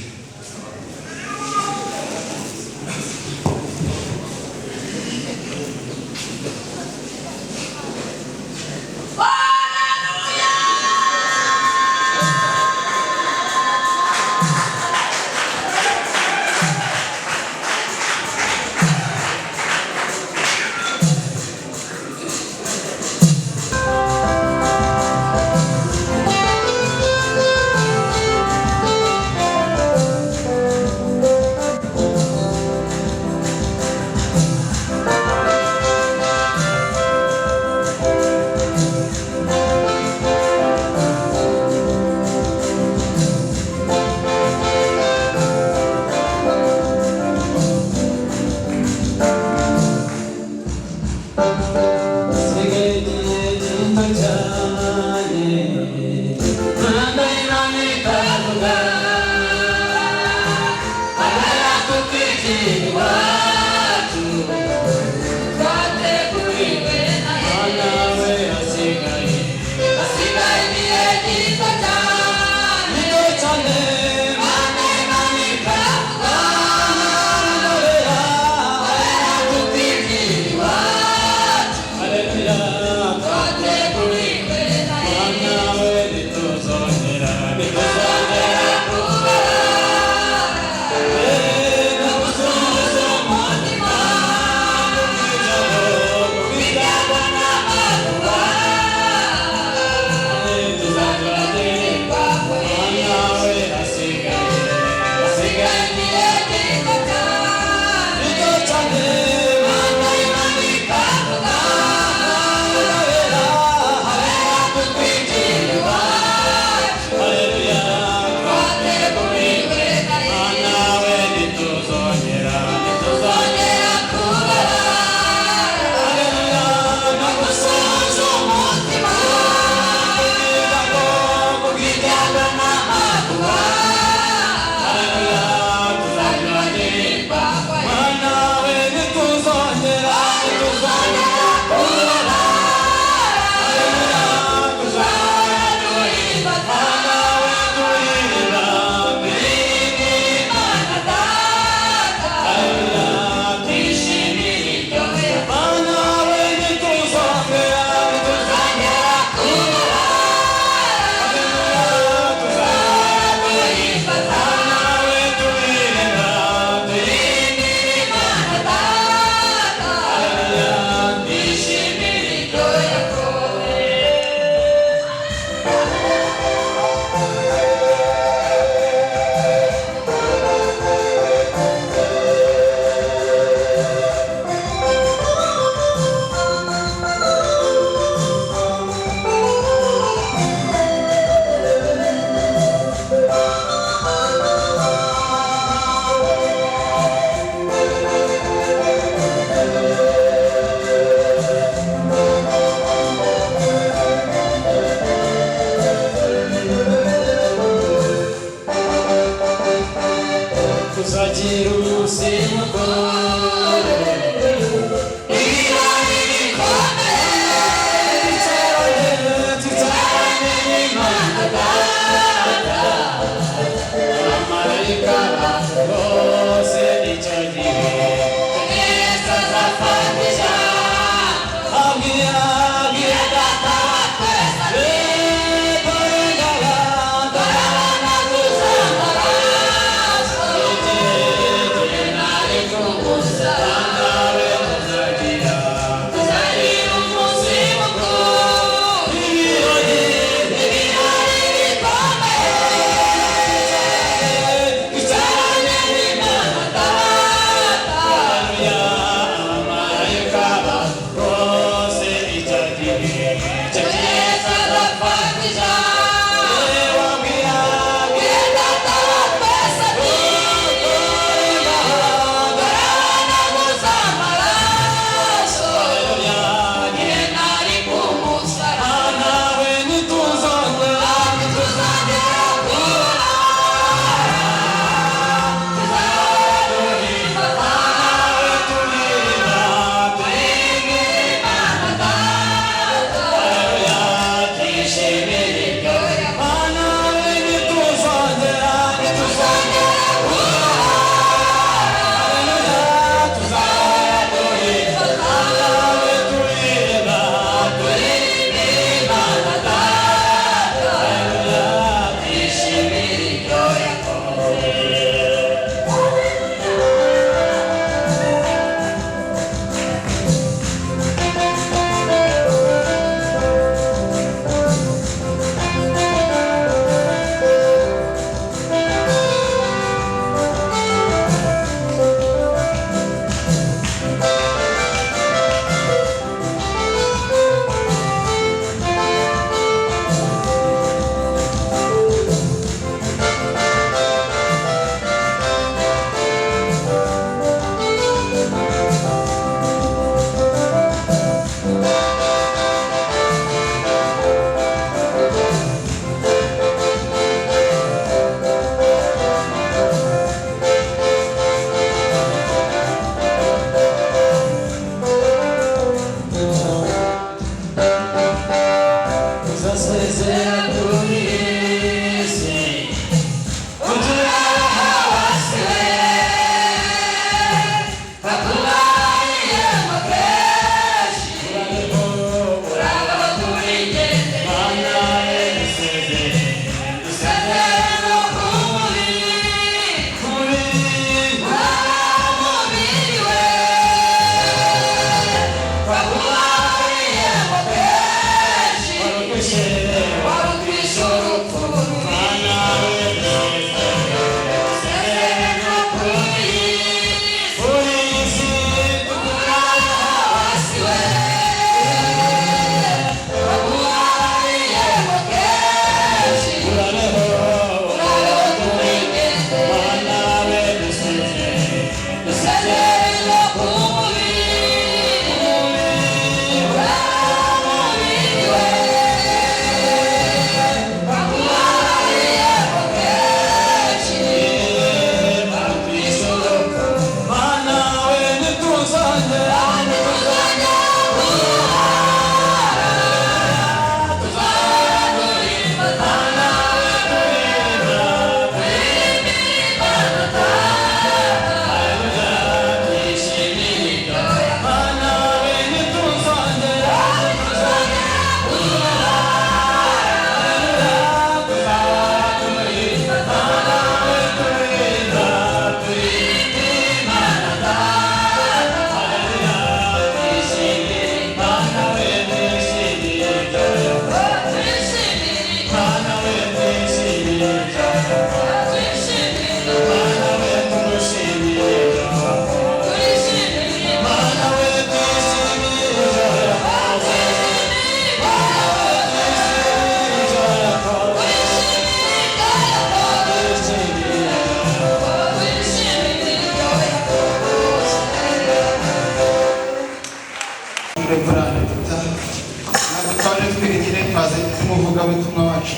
umuvugabutumwa wacu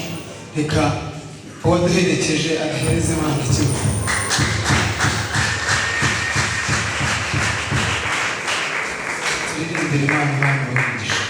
reka uwaduherekeje agahereza Imana icyubahiro. imbere Imana Imana umugisha.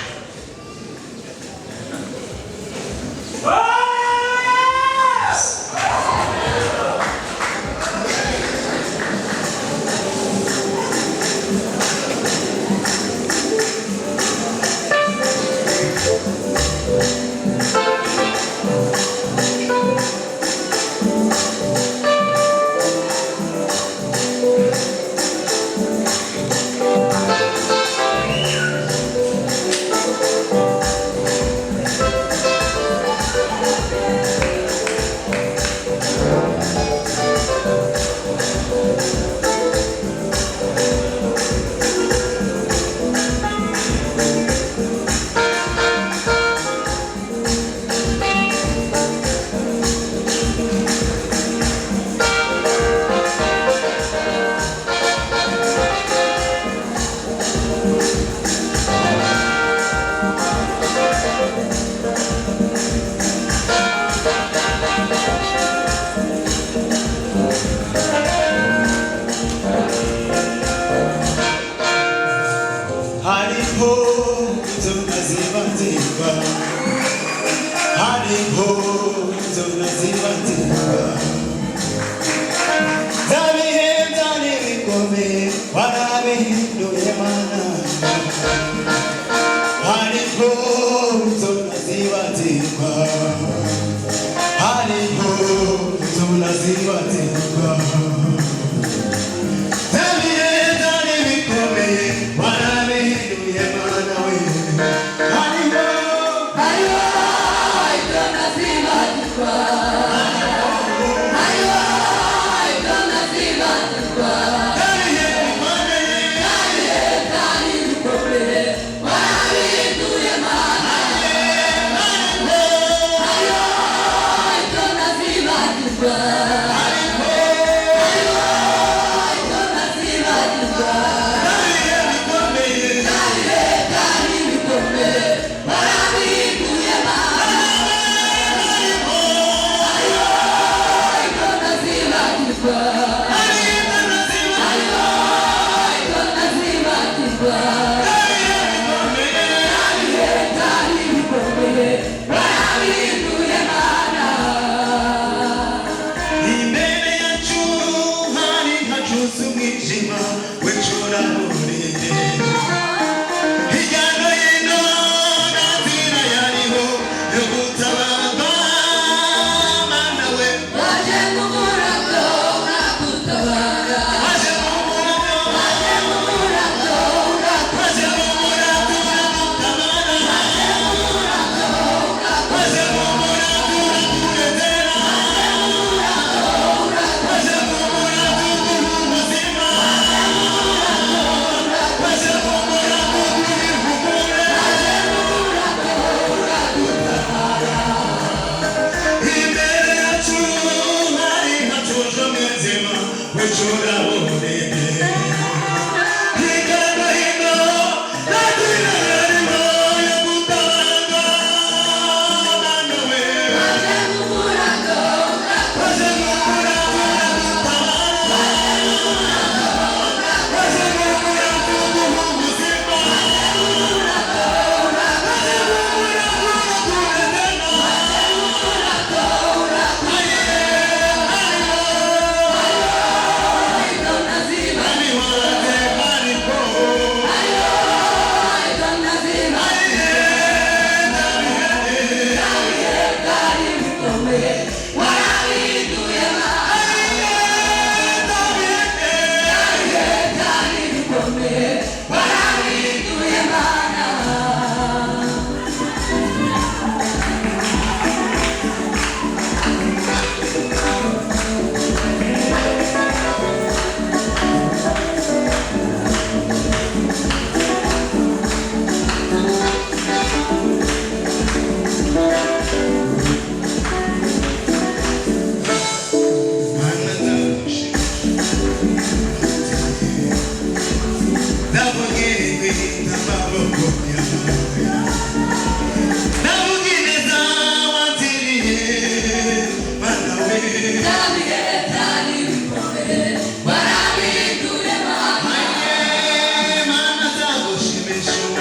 Mana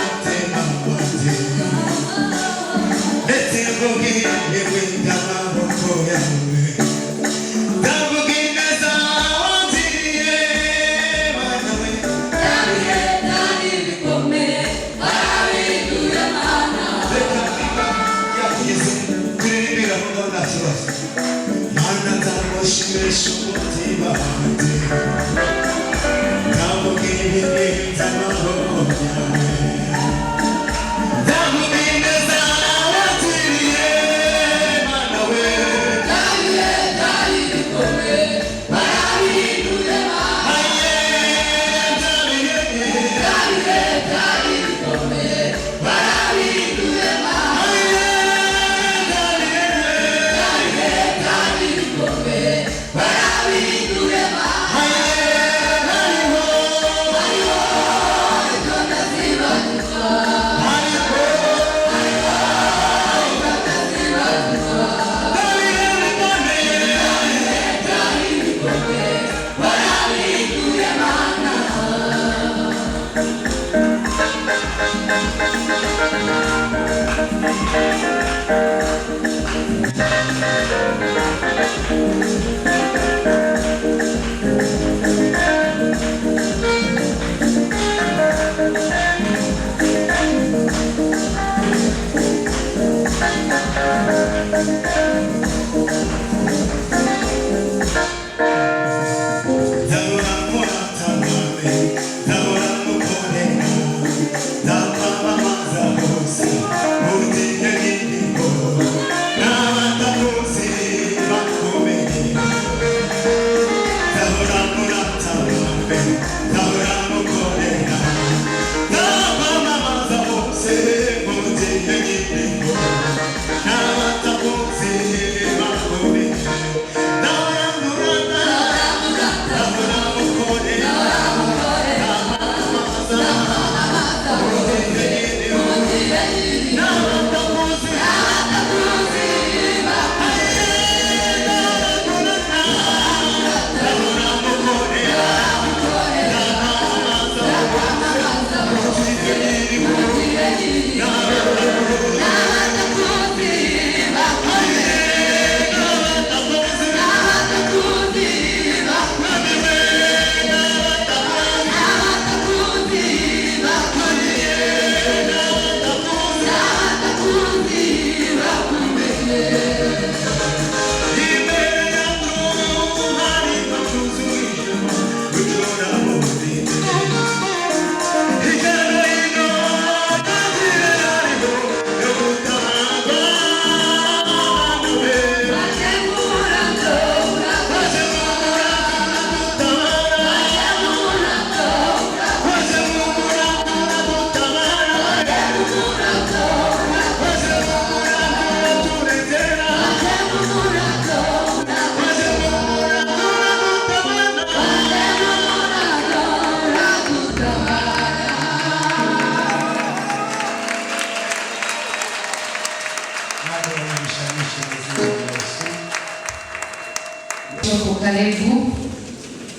Karibu,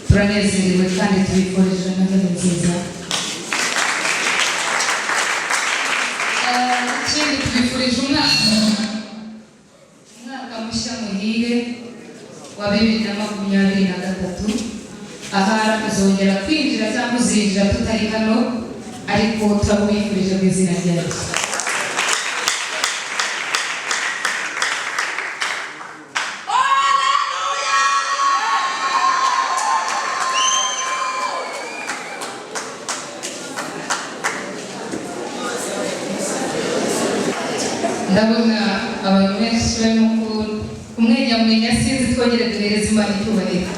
turanezerewe kandi tubifurije noheli nziza. Ikindi tubifurije umwaka mushya muhire wa 2023. Ahari kuzongera kwinjira cyangwa kuzinjira tutari hano, ariko turabifurije mu izina rya Yesu. Ndabona abantu benshi barimo kumwenyamwenya, sinzi twongere duhereze Imana icyubahiro.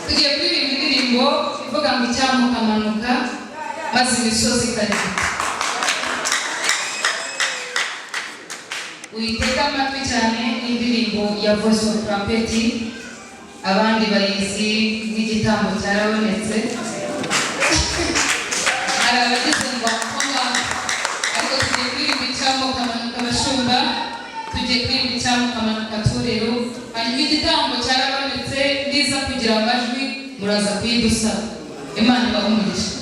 Tugiye kuririmba indirimbo ivuga ngo icyampa ukamanuka maze imisozi ikarika. Uyitega amatwi cyane, indirimbo ya Voice of Trumpet, abandi bayizi nk'igitambo cyarabonetse. Hari abagize ngo ariko tugiye kuririmba icyampa ukamanuka abashumba, tugiye kuririmba icyampa ukamanuka torero, hanyuma igitambo cyarabonetse niza kugira amajwi muraza kuyidusaba. Imana ibahe umugisha.